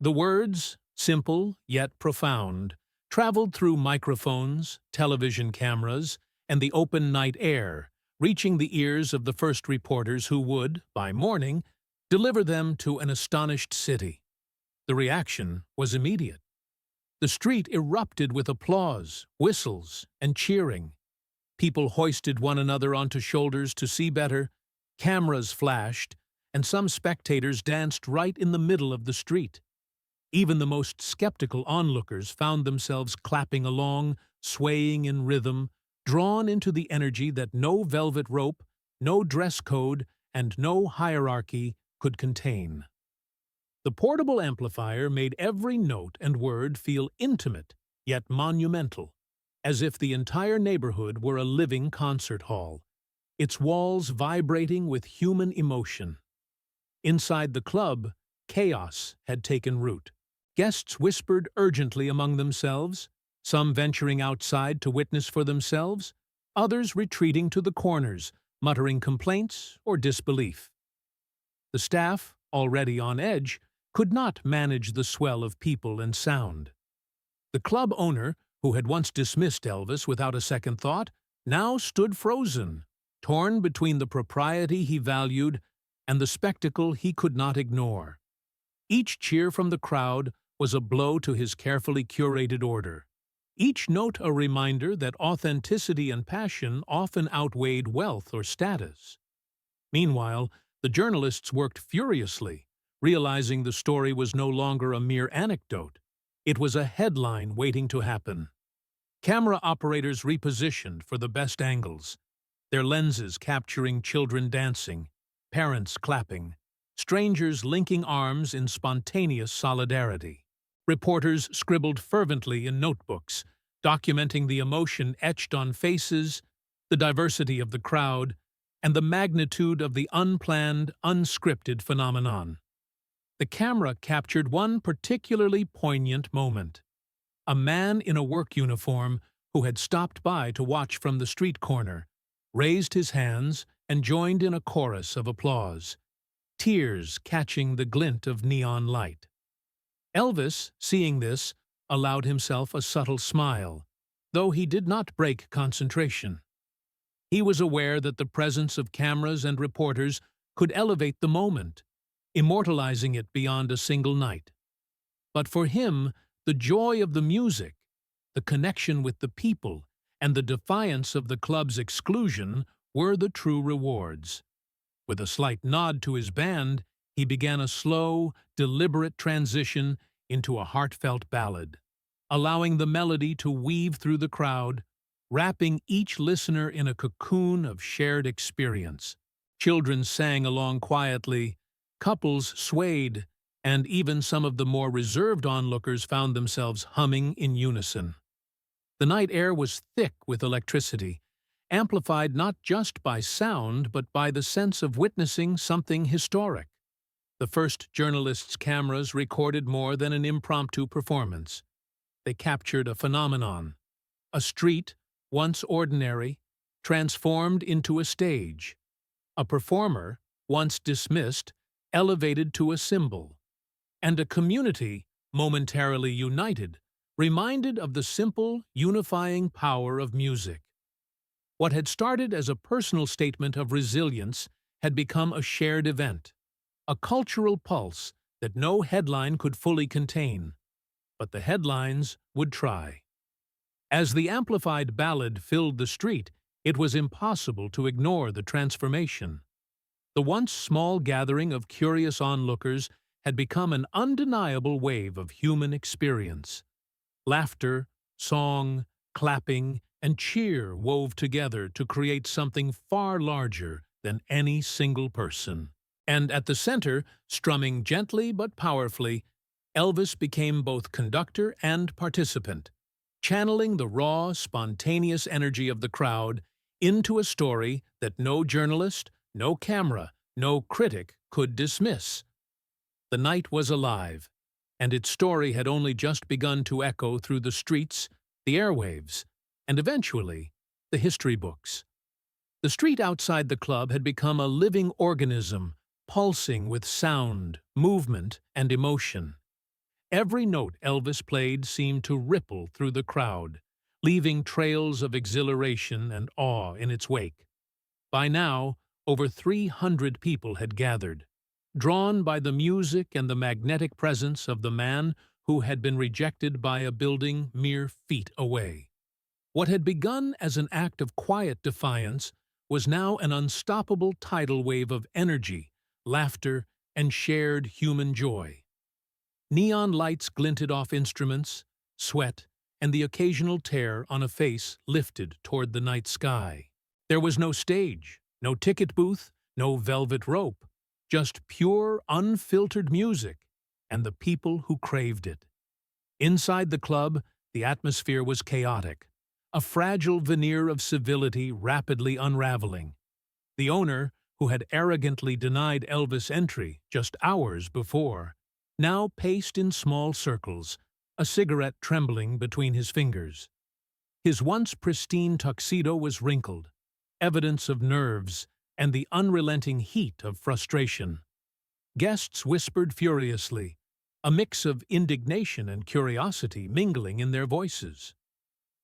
The words, simple yet profound, traveled through microphones, television cameras, and the open night air, reaching the ears of the first reporters who would, by morning, deliver them to an astonished city. The reaction was immediate. The street erupted with applause, whistles, and cheering. People hoisted one another onto shoulders to see better, cameras flashed, and some spectators danced right in the middle of the street. Even the most skeptical onlookers found themselves clapping along, swaying in rhythm, drawn into the energy that no velvet rope, no dress code, and no hierarchy could contain. The portable amplifier made every note and word feel intimate, yet monumental, as if the entire neighborhood were a living concert hall, its walls vibrating with human emotion. Inside the club, chaos had taken root. Guests whispered urgently among themselves, some venturing outside to witness for themselves, others retreating to the corners, muttering complaints or disbelief. The staff, already on edge, could not manage the swell of people and sound. The club owner, who had once dismissed Elvis without a second thought, now stood frozen, torn between the propriety he valued and the spectacle he could not ignore. Each cheer from the crowd was a blow to his carefully curated order, each note a reminder that authenticity and passion often outweighed wealth or status. Meanwhile, the journalists worked furiously, realizing the story was no longer a mere anecdote. It was a headline waiting to happen. Camera operators repositioned for the best angles, their lenses capturing children dancing, parents clapping, strangers linking arms in spontaneous solidarity. Reporters scribbled fervently in notebooks, documenting the emotion etched on faces, the diversity of the crowd, and the magnitude of the unplanned, unscripted phenomenon. The camera captured one particularly poignant moment. A man in a work uniform who had stopped by to watch from the street corner raised his hands and joined in a chorus of applause, tears catching the glint of neon light. Elvis, seeing this, allowed himself a subtle smile, though he did not break concentration. He was aware that the presence of cameras and reporters could elevate the moment, immortalizing it beyond a single night. But for him, the joy of the music, the connection with the people, and the defiance of the club's exclusion were the true rewards. With a slight nod to his band, he began a slow, deliberate transition into a heartfelt ballad, allowing the melody to weave through the crowd, wrapping each listener in a cocoon of shared experience. Children sang along quietly, couples swayed, and even some of the more reserved onlookers found themselves humming in unison. The night air was thick with electricity, amplified not just by sound but by the sense of witnessing something historic. The first journalists' cameras recorded more than an impromptu performance. They captured a phenomenon, a street, once ordinary, transformed into a stage, a performer, once dismissed, elevated to a symbol, and a community, momentarily united, reminded of the simple, unifying power of music. What had started as a personal statement of resilience had become a shared event, a cultural pulse that no headline could fully contain, but the headlines would try. As the amplified ballad filled the street, it was impossible to ignore the transformation. The once small gathering of curious onlookers had become an undeniable wave of human experience. Laughter, song, clapping, and cheer wove together to create something far larger than any single person. And at the center, strumming gently but powerfully, Elvis became both conductor and participant, channeling the raw, spontaneous energy of the crowd into a story that no journalist, no camera, no critic could dismiss. The night was alive, and its story had only just begun to echo through the streets, the airwaves, and eventually, the history books. The street outside the club had become a living organism, pulsing with sound, movement, and emotion. Every note Elvis played seemed to ripple through the crowd, leaving trails of exhilaration and awe in its wake. By now, over 300 people had gathered, drawn by the music and the magnetic presence of the man who had been rejected by a building mere feet away. What had begun as an act of quiet defiance was now an unstoppable tidal wave of energy, laughter, and shared human joy. Neon lights glinted off instruments, sweat, and the occasional tear on a face lifted toward the night sky. There was no stage, no ticket booth, no velvet rope, just pure, unfiltered music, and the people who craved it. Inside the club, the atmosphere was chaotic, a fragile veneer of civility rapidly unraveling. The owner, who had arrogantly denied Elvis entry just hours before, now paced in small circles, a cigarette trembling between his fingers. His once pristine tuxedo was wrinkled, evidence of nerves and the unrelenting heat of frustration. Guests whispered furiously, a mix of indignation and curiosity mingling in their voices.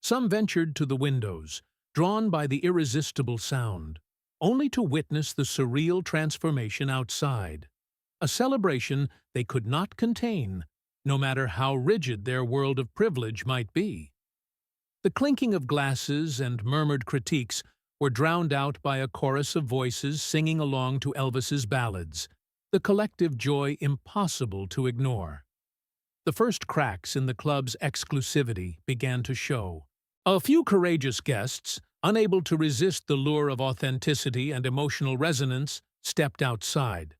Some ventured to the windows, drawn by the irresistible sound, only to witness the surreal transformation outside, a celebration they could not contain, no matter how rigid their world of privilege might be. The clinking of glasses and murmured critiques were drowned out by a chorus of voices singing along to Elvis's ballads, the collective joy impossible to ignore. The first cracks in the club's exclusivity began to show. A few courageous guests, unable to resist the lure of authenticity and emotional resonance, stepped outside.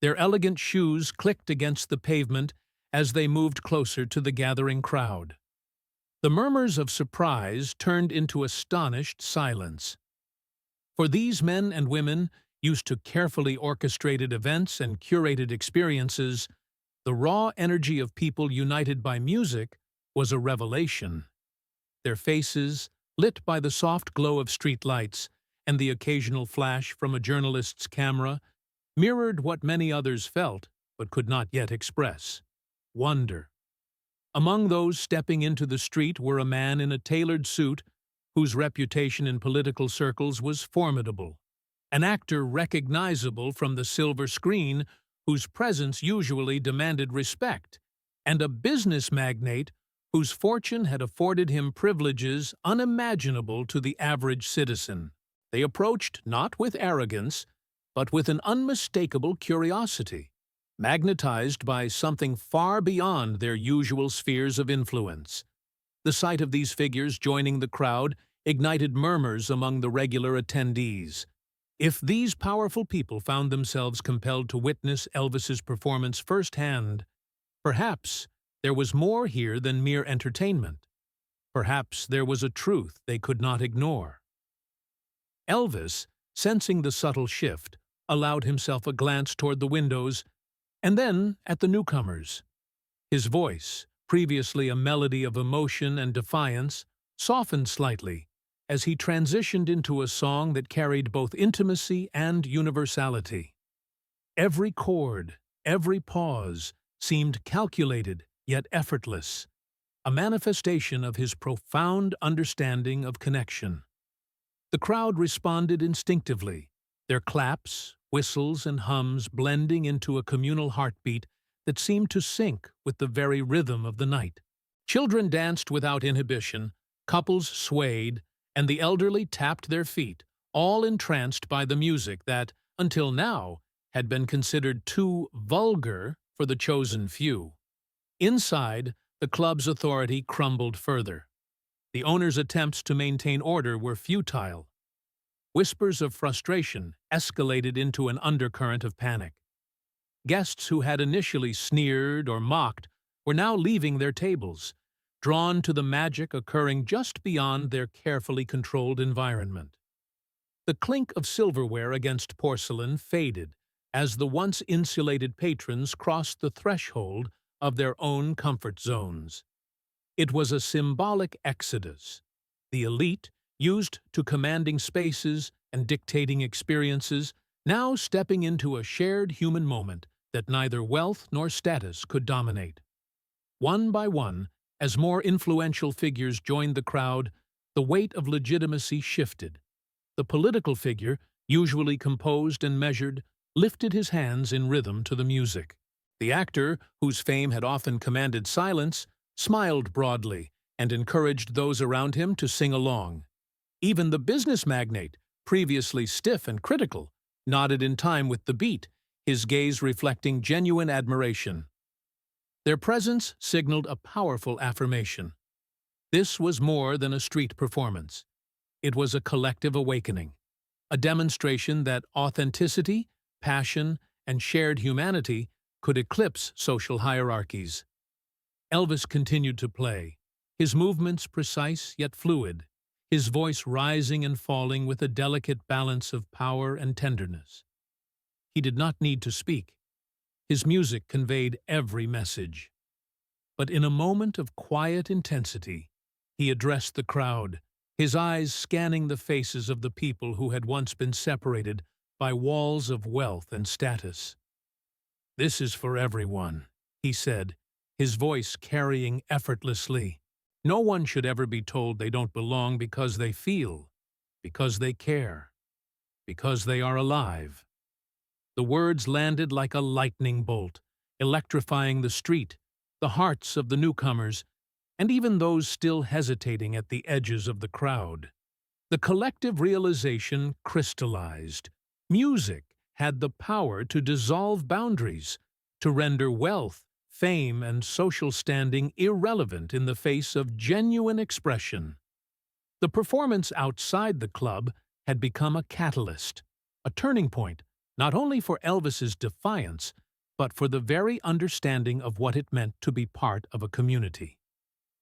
Their elegant shoes clicked against the pavement as they moved closer to the gathering crowd. The murmurs of surprise turned into astonished silence. For these men and women, used to carefully orchestrated events and curated experiences, the raw energy of people united by music was a revelation. Their faces, lit by the soft glow of street lights and the occasional flash from a journalist's camera, mirrored what many others felt but could not yet express: wonder. Among those stepping into the street were a man in a tailored suit whose reputation in political circles was formidable, an actor recognizable from the silver screen whose presence usually demanded respect, and a business magnate whose fortune had afforded him privileges unimaginable to the average citizen. They approached not with arrogance, but with an unmistakable curiosity, magnetized by something far beyond their usual spheres of influence. The sight of these figures joining the crowd ignited murmurs among the regular attendees. If these powerful people found themselves compelled to witness Elvis's performance firsthand, perhaps there was more here than mere entertainment. Perhaps there was a truth they could not ignore. Elvis, sensing the subtle shift, allowed himself a glance toward the windows and then at the newcomers. His voice, previously a melody of emotion and defiance, softened slightly as he transitioned into a song that carried both intimacy and universality. Every chord, every pause, seemed calculated yet effortless, a manifestation of his profound understanding of connection. The crowd responded instinctively, their claps, whistles, and hums blending into a communal heartbeat that seemed to sync with the very rhythm of the night. Children danced without inhibition, couples swayed, and the elderly tapped their feet, all entranced by the music that, until now, had been considered too vulgar for the chosen few. Inside, the club's authority crumbled further. The owner's attempts to maintain order were futile. Whispers of frustration escalated into an undercurrent of panic. Guests who had initially sneered or mocked were now leaving their tables, drawn to the magic occurring just beyond their carefully controlled environment. The clink of silverware against porcelain faded as the once insulated patrons crossed the threshold of their own comfort zones. It was a symbolic exodus. The elite, used to commanding spaces and dictating experiences, now stepping into a shared human moment that neither wealth nor status could dominate. One by one, as more influential figures joined the crowd, the weight of legitimacy shifted. The political figure, usually composed and measured, lifted his hands in rhythm to the music. The actor, whose fame had often commanded silence, smiled broadly and encouraged those around him to sing along. Even the business magnate, previously stiff and critical, nodded in time with the beat, his gaze reflecting genuine admiration. Their presence signaled a powerful affirmation. This was more than a street performance. It was a collective awakening, a demonstration that authenticity, passion, and shared humanity could eclipse social hierarchies. Elvis continued to play, his movements precise yet fluid, his voice rising and falling with a delicate balance of power and tenderness. He did not need to speak. His music conveyed every message. But in a moment of quiet intensity, he addressed the crowd, his eyes scanning the faces of the people who had once been separated by walls of wealth and status. "This is for everyone," he said, his voice carrying effortlessly. "No one should ever be told they don't belong because they feel, because they care, because they are alive." The words landed like a lightning bolt, electrifying the street, the hearts of the newcomers, and even those still hesitating at the edges of the crowd. The collective realization crystallized. Music had the power to dissolve boundaries, to render wealth, fame, and social standing irrelevant in the face of genuine expression. The performance outside the club had become a catalyst, a turning point, not only for Elvis's defiance, but for the very understanding of what it meant to be part of a community.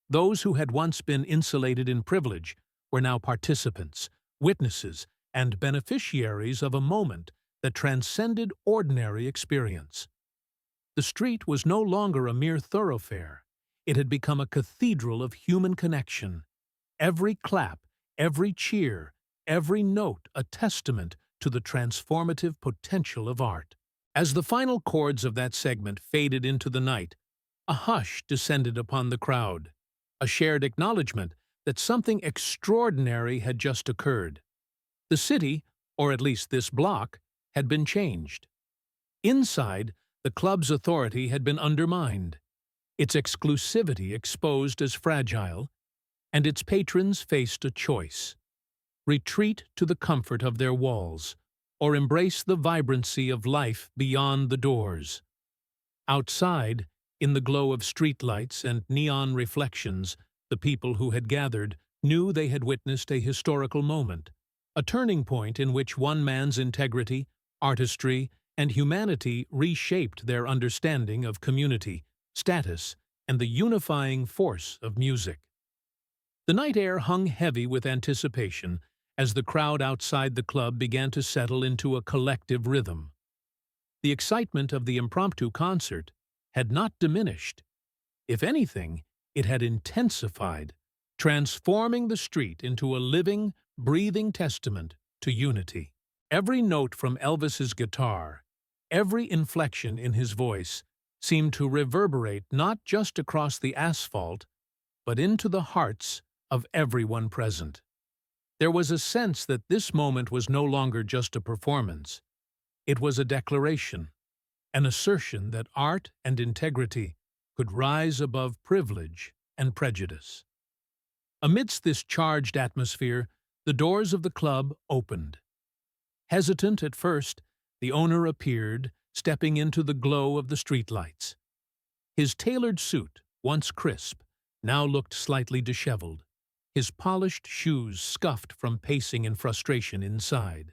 Those who had once been insulated in privilege were now participants, witnesses, and beneficiaries of a moment that transcended ordinary experience. The street was no longer a mere thoroughfare. It had become a cathedral of human connection. Every clap, every cheer, every note a testament to the transformative potential of art. As the final chords of that segment faded into the night, a hush descended upon the crowd, a shared acknowledgement that something extraordinary had just occurred. The city, or at least this block, had been changed. Inside, the club's authority had been undermined, its exclusivity exposed as fragile, and its patrons faced a choice: retreat to the comfort of their walls, or embrace the vibrancy of life beyond the doors. Outside, in the glow of streetlights and neon reflections, the people who had gathered knew they had witnessed a historical moment, a turning point in which one man's integrity, artistry, and humanity reshaped their understanding of community, status, and the unifying force of music. The night air hung heavy with anticipation as the crowd outside the club began to settle into a collective rhythm. The excitement of the impromptu concert had not diminished. If anything, it had intensified, transforming the street into a living, breathing testament to unity. Every note from Elvis's guitar, every inflection in his voice, seemed to reverberate not just across the asphalt, but into the hearts of everyone present. There was a sense that this moment was no longer just a performance. It was a declaration, an assertion that art and integrity could rise above privilege and prejudice. Amidst this charged atmosphere, the doors of the club opened. Hesitant at first, the owner appeared, stepping into the glow of the streetlights. His tailored suit, once crisp, now looked slightly disheveled, his polished shoes scuffed from pacing in frustration inside.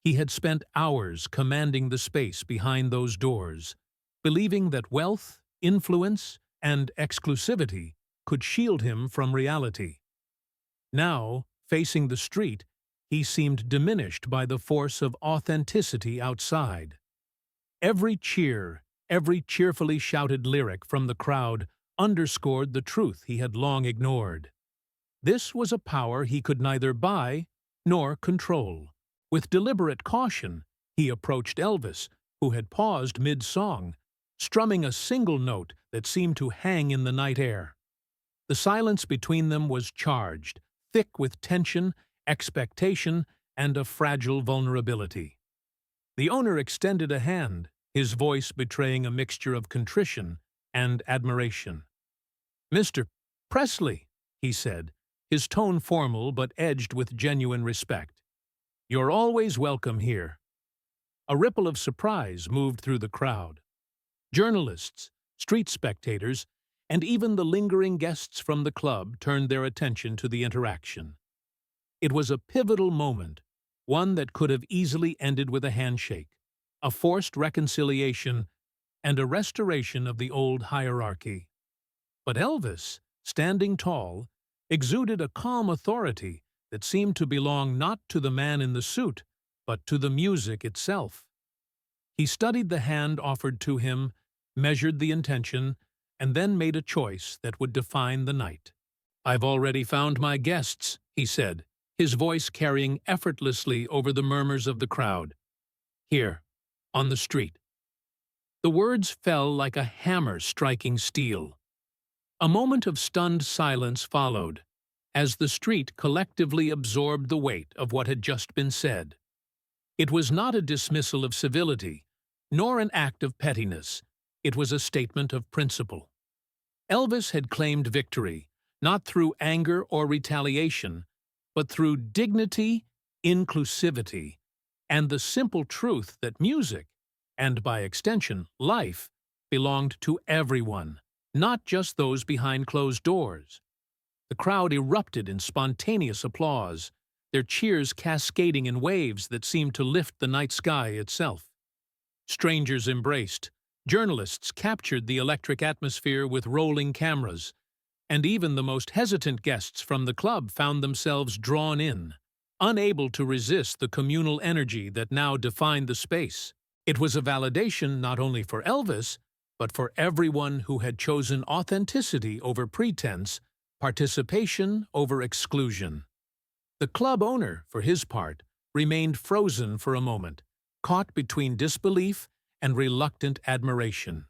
He had spent hours commanding the space behind those doors, believing that wealth, influence, and exclusivity could shield him from reality. Now, facing the street, he seemed diminished by the force of authenticity outside. Every cheer, every cheerfully shouted lyric from the crowd underscored the truth he had long ignored. This was a power he could neither buy nor control. With deliberate caution, he approached Elvis, who had paused mid-song, strumming a single note that seemed to hang in the night air. The silence between them was charged, thick with tension, expectation, and a fragile vulnerability. The owner extended a hand, his voice betraying a mixture of contrition and admiration. "Mr. Presley," he said, his tone formal but edged with genuine respect. "You're always welcome here." A ripple of surprise moved through the crowd. Journalists, street spectators, and even the lingering guests from the club turned their attention to the interaction. It was a pivotal moment, one that could have easily ended with a handshake, a forced reconciliation, and a restoration of the old hierarchy. But Elvis, standing tall, exuded a calm authority that seemed to belong not to the man in the suit, but to the music itself. He studied the hand offered to him, measured the intention, and then made a choice that would define the night. "I've already found my guests," he said, his voice carrying effortlessly over the murmurs of the crowd. "Here, on the street." The words fell like a hammer striking steel. A moment of stunned silence followed, as the street collectively absorbed the weight of what had just been said. It was not a dismissal of civility, nor an act of pettiness. It was a statement of principle. Elvis had claimed victory, not through anger or retaliation, but through dignity, inclusivity, and the simple truth that music, and by extension life, belonged to everyone, not just those behind closed doors. The crowd erupted in spontaneous applause, their cheers cascading in waves that seemed to lift the night sky itself. Strangers embraced, journalists captured the electric atmosphere with rolling cameras, and even the most hesitant guests from the club found themselves drawn in, unable to resist the communal energy that now defined the space. It was a validation not only for Elvis, but for everyone who had chosen authenticity over pretense, participation over exclusion. The club owner, for his part, remained frozen for a moment, caught between disbelief and reluctant admiration.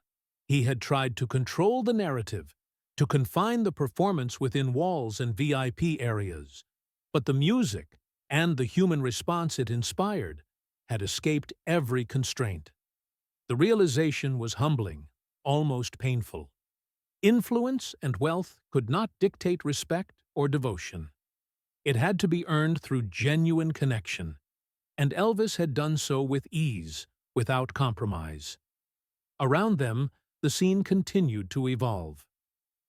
He had tried to control the narrative, to confine the performance within walls and VIP areas, but the music and the human response it inspired had escaped every constraint. The realization was humbling, almost painful. Influence and wealth could not dictate respect or devotion. It had to be earned through genuine connection, and Elvis had done so with ease, without compromise. Around them, the scene continued to evolve.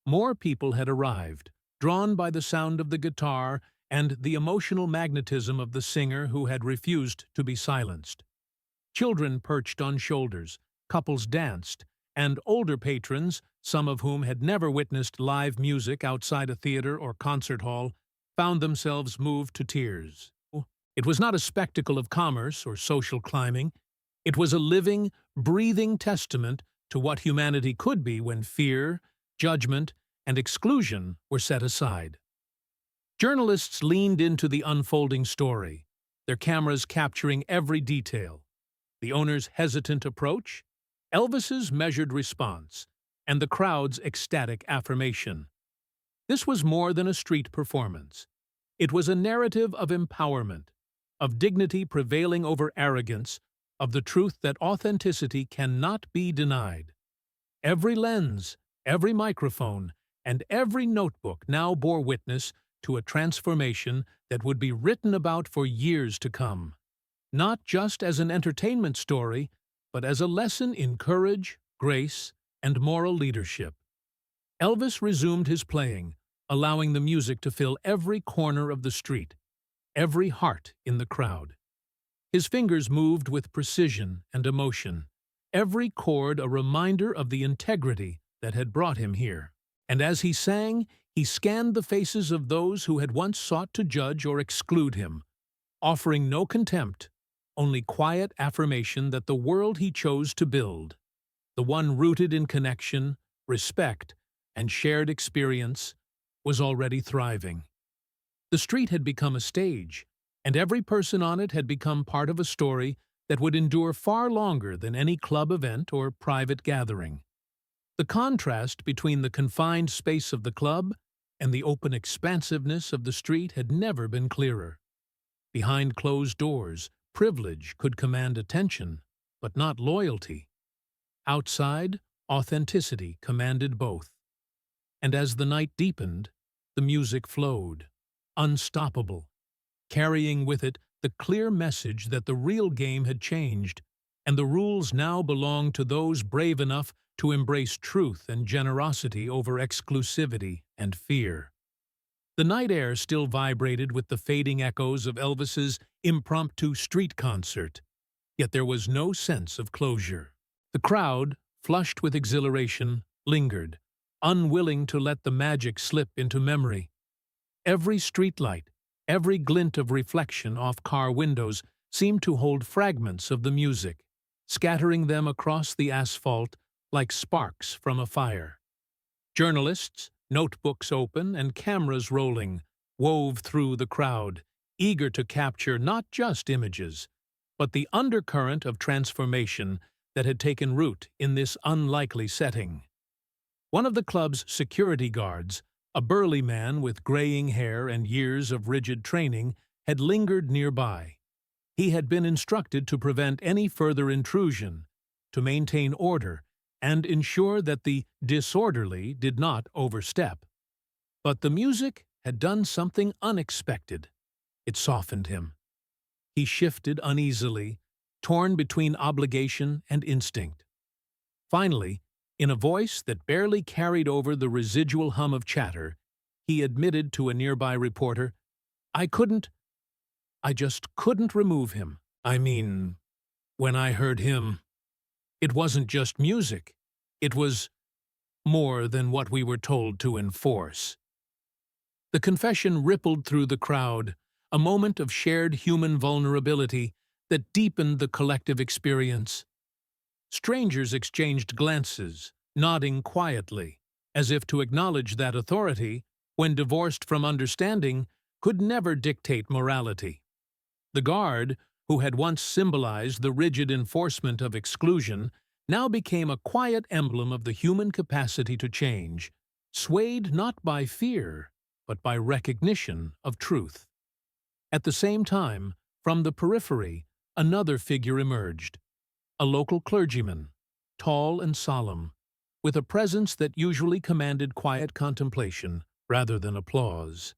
More people had arrived, drawn by the sound of the guitar and the emotional magnetism of the singer who had refused to be silenced. Children perched on shoulders, couples danced, and older patrons, some of whom had never witnessed live music outside a theater or concert hall, found themselves moved to tears. It was not a spectacle of commerce or social climbing. It was a living, breathing testament to what humanity could be when fear, judgment, and exclusion were set aside. Journalists leaned into the unfolding story, their cameras capturing every detail. The owner's hesitant approach, Elvis's measured response, and the crowd's ecstatic affirmation. This was more than a street performance. It was a narrative of empowerment, of dignity prevailing over arrogance, of the truth that authenticity cannot be denied. Every lens, every microphone, and every notebook now bore witness to a transformation that would be written about for years to come, not just as an entertainment story, but as a lesson in courage, grace, and moral leadership. Elvis resumed his playing, allowing the music to fill every corner of the street, every heart in the crowd. His fingers moved with precision and emotion, every chord a reminder of the integrity that had brought him here. And as he sang, he scanned the faces of those who had once sought to judge or exclude him, offering no contempt, only quiet affirmation that the world he chose to build, the one rooted in connection, respect, and shared experience, was already thriving. The street had become a stage, and every person on it had become part of a story that would endure far longer than any club event or private gathering. The contrast between the confined space of the club and the open expansiveness of the street had never been clearer. Behind closed doors, privilege could command attention, but not loyalty. Outside, authenticity commanded both. And as the night deepened, the music flowed, unstoppable, carrying with it the clear message that the real game had changed, and the rules now belonged to those brave enough to embrace truth and generosity over exclusivity and fear. The night air still vibrated with the fading echoes of Elvis's impromptu street concert, yet there was no sense of closure. The crowd, flushed with exhilaration, lingered, unwilling to let the magic slip into memory. Every streetlight, every glint of reflection off car windows seemed to hold fragments of the music, scattering them across the asphalt like sparks from a fire. Journalists, notebooks open and cameras rolling, wove through the crowd, eager to capture not just images, but the undercurrent of transformation that had taken root in this unlikely setting. One of the club's security guards, a burly man with graying hair and years of rigid training, had lingered nearby. He had been instructed to prevent any further intrusion, to maintain order, and ensure that the disorderly did not overstep. But the music had done something unexpected. It softened him. He shifted uneasily, torn between obligation and instinct. Finally, in a voice that barely carried over the residual hum of chatter, he admitted to a nearby reporter, I just couldn't remove him. I mean, when I heard him, it wasn't just music. It was more than what we were told to enforce. The confession rippled through the crowd, a moment of shared human vulnerability that deepened the collective experience. Strangers exchanged glances, nodding quietly, as if to acknowledge that authority, when divorced from understanding, could never dictate morality. The guard, who had once symbolized the rigid enforcement of exclusion, now became a quiet emblem of the human capacity to change, swayed not by fear, but by recognition of truth. At the same time, from the periphery, another figure emerged, a local clergyman, tall and solemn, with a presence that usually commanded quiet contemplation rather than applause.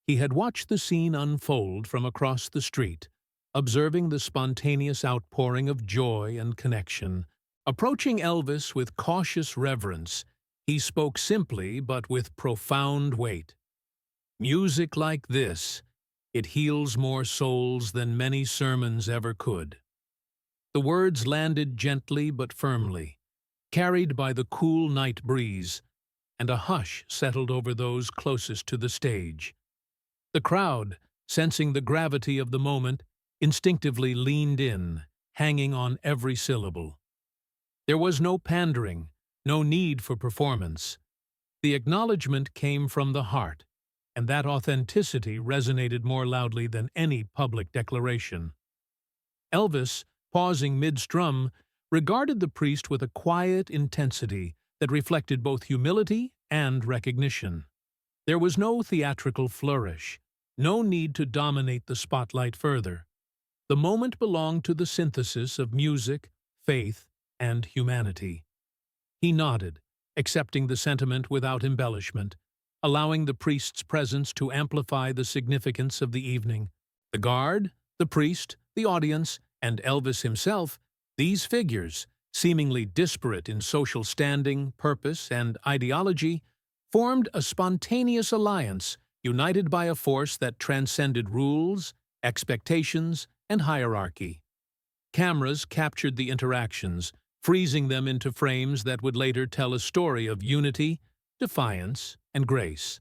He had watched the scene unfold from across the street, observing the spontaneous outpouring of joy and connection. Approaching Elvis with cautious reverence, he spoke simply but with profound weight. Music like this, it heals more souls than many sermons ever could. The words landed gently but firmly, carried by the cool night breeze, and a hush settled over those closest to the stage. The crowd, sensing the gravity of the moment, instinctively leaned in, hanging on every syllable. There was no pandering, no need for performance. The acknowledgement came from the heart, and that authenticity resonated more loudly than any public declaration. Elvis, pausing mid-strum, regarded the priest with a quiet intensity that reflected both humility and recognition. There was no theatrical flourish, no need to dominate the spotlight further. The moment belonged to the synthesis of music, faith, and humanity. He nodded, accepting the sentiment without embellishment, allowing the priest's presence to amplify the significance of the evening. The guard, the priest, the audience, and Elvis himself, these figures, seemingly disparate in social standing, purpose, and ideology, formed a spontaneous alliance united by a force that transcended rules, expectations, and hierarchy. Cameras captured the interactions, freezing them into frames that would later tell a story of unity, defiance, and grace.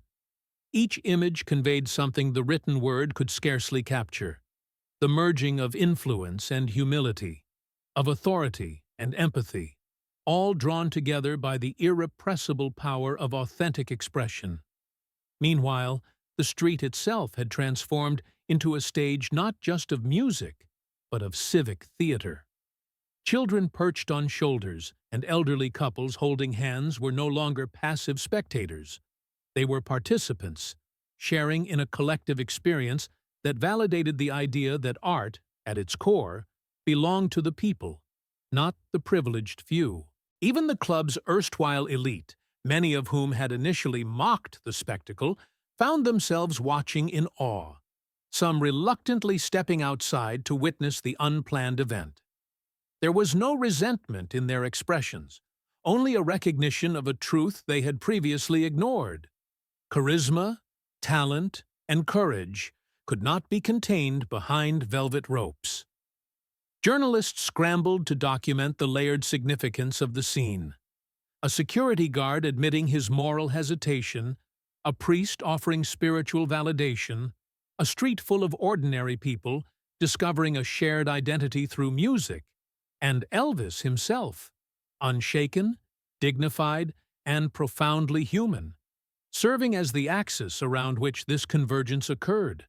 Each image conveyed something the written word could scarcely capture: the merging of influence and humility, of authority and empathy, all drawn together by the irrepressible power of authentic expression. Meanwhile, the street itself had transformed into a stage not just of music, but of civic theater. Children perched on shoulders and elderly couples holding hands were no longer passive spectators. They were participants, sharing in a collective experience that validated the idea that art, at its core, belonged to the people, not the privileged few. Even the club's erstwhile elite, many of whom had initially mocked the spectacle, found themselves watching in awe, some reluctantly stepping outside to witness the unplanned event. There was no resentment in their expressions, only a recognition of a truth they had previously ignored. Charisma, talent, and courage could not be contained behind velvet ropes. Journalists scrambled to document the layered significance of the scene. A security guard admitting his moral hesitation, a priest offering spiritual validation, a street full of ordinary people discovering a shared identity through music, and Elvis himself, unshaken, dignified, and profoundly human, serving as the axis around which this convergence occurred.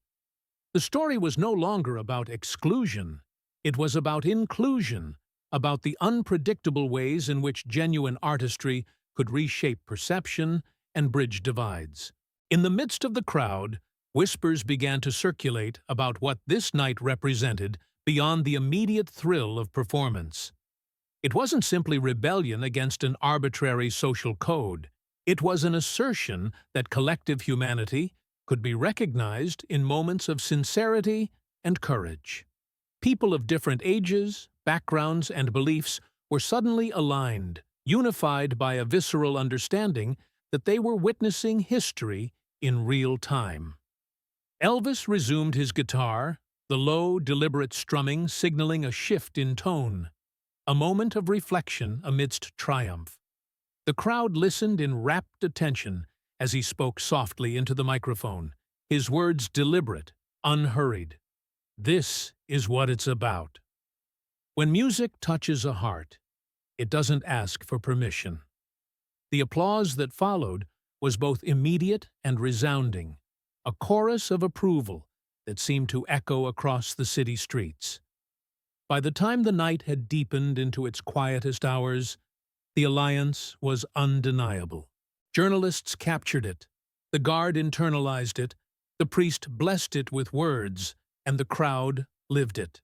The story was no longer about exclusion. It was about inclusion, about the unpredictable ways in which genuine artistry could reshape perception and bridge divides. In the midst of the crowd, whispers began to circulate about what this night represented beyond the immediate thrill of performance. It wasn't simply rebellion against an arbitrary social code. It was an assertion that collective humanity could be recognized in moments of sincerity and courage. People of different ages, backgrounds, and beliefs were suddenly aligned, unified by a visceral understanding that they were witnessing history in real time. Elvis resumed his guitar, the low, deliberate strumming signaling a shift in tone, a moment of reflection amidst triumph. The crowd listened in rapt attention as he spoke softly into the microphone, his words deliberate, unhurried. This is what it's about. When music touches a heart, it doesn't ask for permission. The applause that followed was both immediate and resounding, a chorus of approval that seemed to echo across the city streets. By the time the night had deepened into its quietest hours, the alliance was undeniable. Journalists captured it, the guard internalized it, the priest blessed it with words, and the crowd lived it.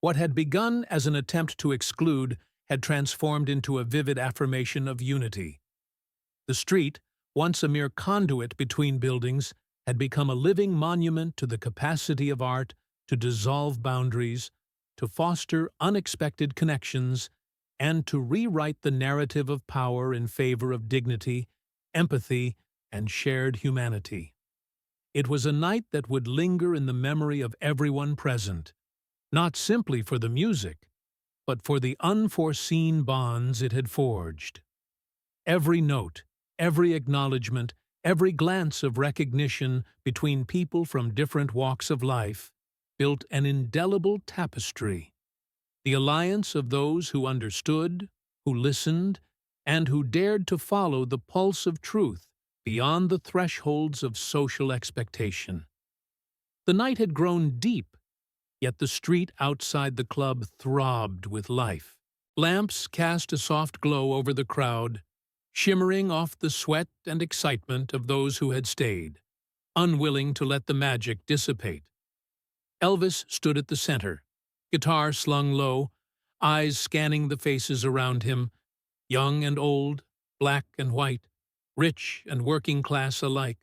What had begun as an attempt to exclude had transformed into a vivid affirmation of unity. The street, once a mere conduit between buildings, had become a living monument to the capacity of art to dissolve boundaries, to foster unexpected connections, and to rewrite the narrative of power in favor of dignity, empathy, and shared humanity. It was a night that would linger in the memory of everyone present, not simply for the music, but for the unforeseen bonds it had forged. Every note, every acknowledgement, every glance of recognition between people from different walks of life built an indelible tapestry, the alliance of those who understood, who listened, and who dared to follow the pulse of truth beyond the thresholds of social expectation. The night had grown deep, yet the street outside the club throbbed with life. Lamps cast a soft glow over the crowd, shimmering off the sweat and excitement of those who had stayed, unwilling to let the magic dissipate. Elvis stood at the center, guitar slung low, eyes scanning the faces around him, young and old, black and white, rich and working class alike.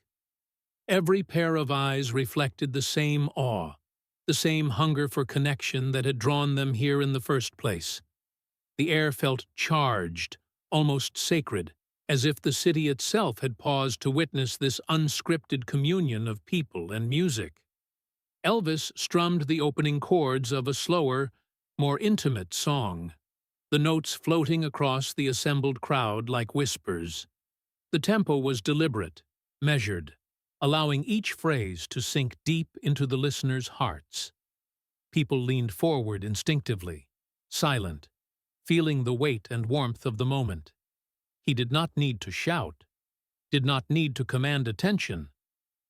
Every pair of eyes reflected the same awe, the same hunger for connection that had drawn them here in the first place. The air felt charged, almost sacred, as if the city itself had paused to witness this unscripted communion of people and music. Elvis strummed the opening chords of a slower, more intimate song, the notes floating across the assembled crowd like whispers. The tempo was deliberate, measured, allowing each phrase to sink deep into the listeners' hearts. People leaned forward instinctively, silent, feeling the weight and warmth of the moment. He did not need to shout, did not need to command attention.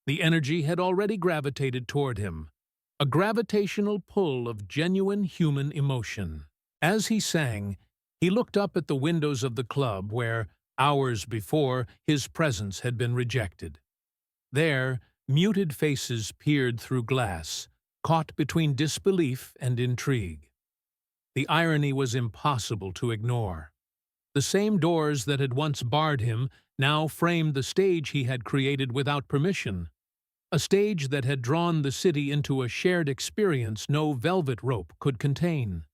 The energy had already gravitated toward him, a gravitational pull of genuine human emotion. As he sang, he looked up at the windows of the club where, hours before, his presence had been rejected. There, muted faces peered through glass, caught between disbelief and intrigue. The irony was impossible to ignore. The same doors that had once barred him now framed the stage he had created without permission, a stage that had drawn the city into a shared experience no velvet rope could contain.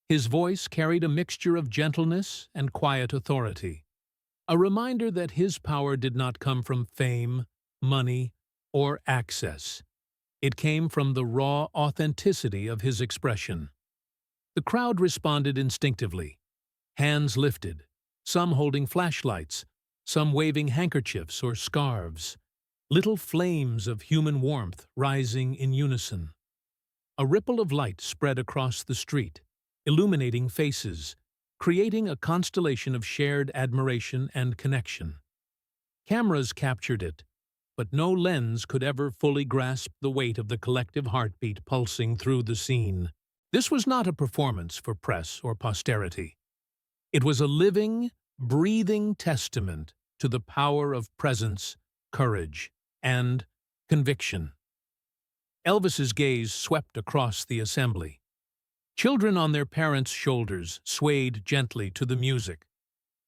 His voice carried a mixture of gentleness and quiet authority, a reminder that his power did not come from fame, money, or access. It came from the raw authenticity of his expression. The crowd responded instinctively, hands lifted, some holding flashlights, some waving handkerchiefs or scarves, little flames of human warmth rising in unison. A ripple of light spread across the street, illuminating faces, creating a constellation of shared admiration and connection. Cameras captured it, but no lens could ever fully grasp the weight of the collective heartbeat pulsing through the scene. This was not a performance for press or posterity. It was a living, breathing testament to the power of presence, courage, and conviction. Elvis's gaze swept across the assembly. Children on their parents' shoulders swayed gently to the music.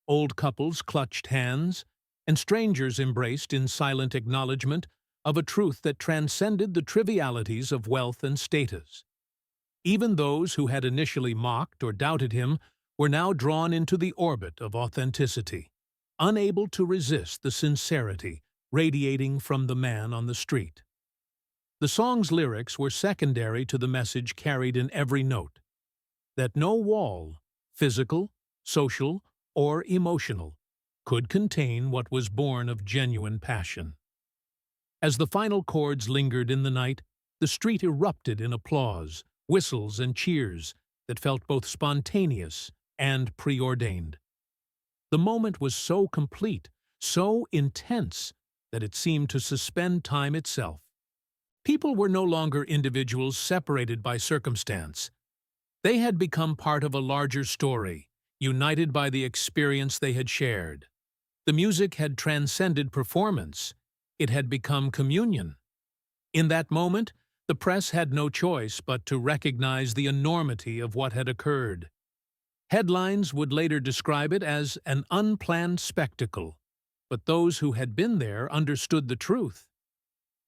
Old couples clutched hands, and strangers embraced in silent acknowledgement of a truth that transcended the trivialities of wealth and status. Even those who had initially mocked or doubted him were now drawn into the orbit of authenticity, unable to resist the sincerity radiating from the man on the street. The song's lyrics were secondary to the message carried in every note, that no wall, physical, social, or emotional, could contain what was born of genuine passion. As the final chords lingered in the night, the street erupted in applause, whistles, and cheers that felt both spontaneous and preordained. The moment was so complete, so intense, that it seemed to suspend time itself. People were no longer individuals separated by circumstance. They had become part of a larger story, united by the experience they had shared. The music had transcended performance. It had become communion. In that moment, the press had no choice but to recognize the enormity of what had occurred. Headlines would later describe it as an unplanned spectacle, but those who had been there understood the truth.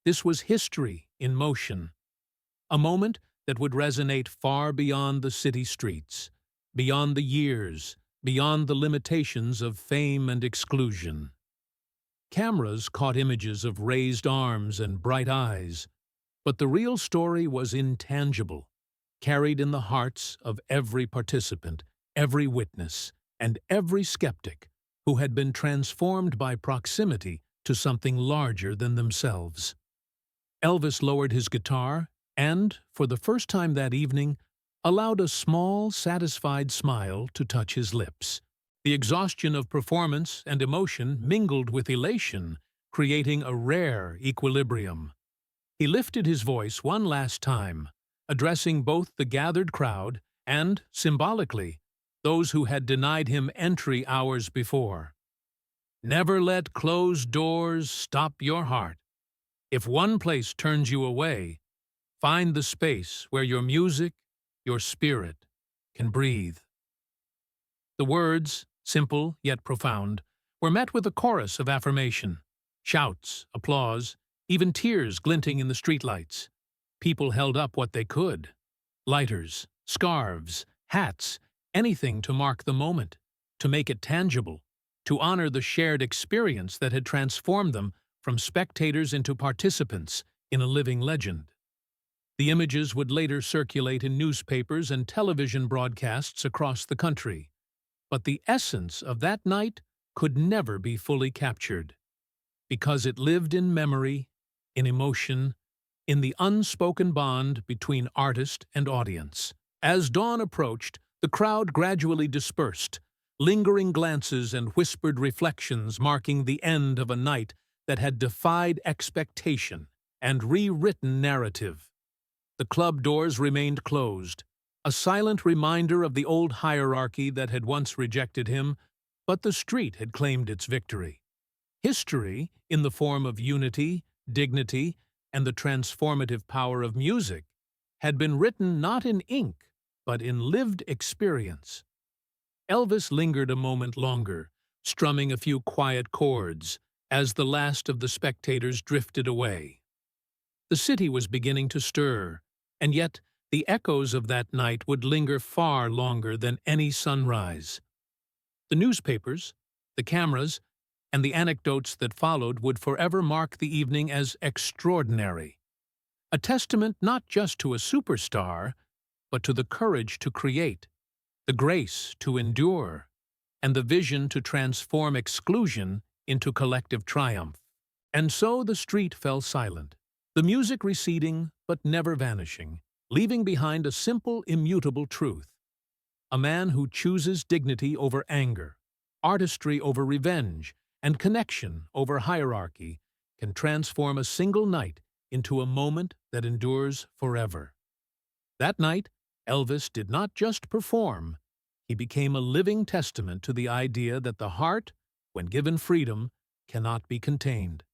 This was history in motion, a moment that would resonate far beyond the city streets, beyond the years, beyond the limitations of fame and exclusion. Cameras caught images of raised arms and bright eyes, but the real story was intangible. carried in the hearts of every participant, every witness, and every skeptic who had been transformed by proximity to something larger than themselves. Elvis lowered his guitar and, for the first time that evening, allowed a small, satisfied smile to touch his lips. The exhaustion of performance and emotion mingled with elation, creating a rare equilibrium. He lifted his voice one last time, addressing both the gathered crowd and, symbolically, those who had denied him entry hours before. Never let closed doors stop your heart. If one place turns you away, find the space where your music, your spirit, can breathe. The words, simple yet profound, were met with a chorus of affirmation. Shouts, applause, even tears glinting in the streetlights. People held up what they could. Lighters, scarves, hats, anything to mark the moment, to make it tangible, to honor the shared experience that had transformed them from spectators into participants in a living legend. The images would later circulate in newspapers and television broadcasts across the country. But the essence of that night could never be fully captured, because it lived in memory, in emotion, in the unspoken bond between artist and audience. As dawn approached, the crowd gradually dispersed, lingering glances and whispered reflections marking the end of a night that had defied expectation and rewritten narrative. The club doors remained closed, a silent reminder of the old hierarchy that had once rejected him, but the street had claimed its victory. History, in the form of unity, dignity, and the transformative power of music, had been written not in ink, but in lived experience. Elvis lingered a moment longer, strumming a few quiet chords, as the last of the spectators drifted away. The city was beginning to stir, and yet the echoes of that night would linger far longer than any sunrise. The newspapers, the cameras, and the anecdotes that followed would forever mark the evening as extraordinary, a testament not just to a superstar, but to the courage to create, the grace to endure, and the vision to transform exclusion into collective triumph. And so the street fell silent, the music receding but never vanishing, leaving behind a simple, immutable truth. A man who chooses dignity over anger, artistry over revenge, and connection over hierarchy can transform a single night into a moment that endures forever. That night, Elvis did not just perform, he became a living testament to the idea that the heart, when given freedom, cannot be contained.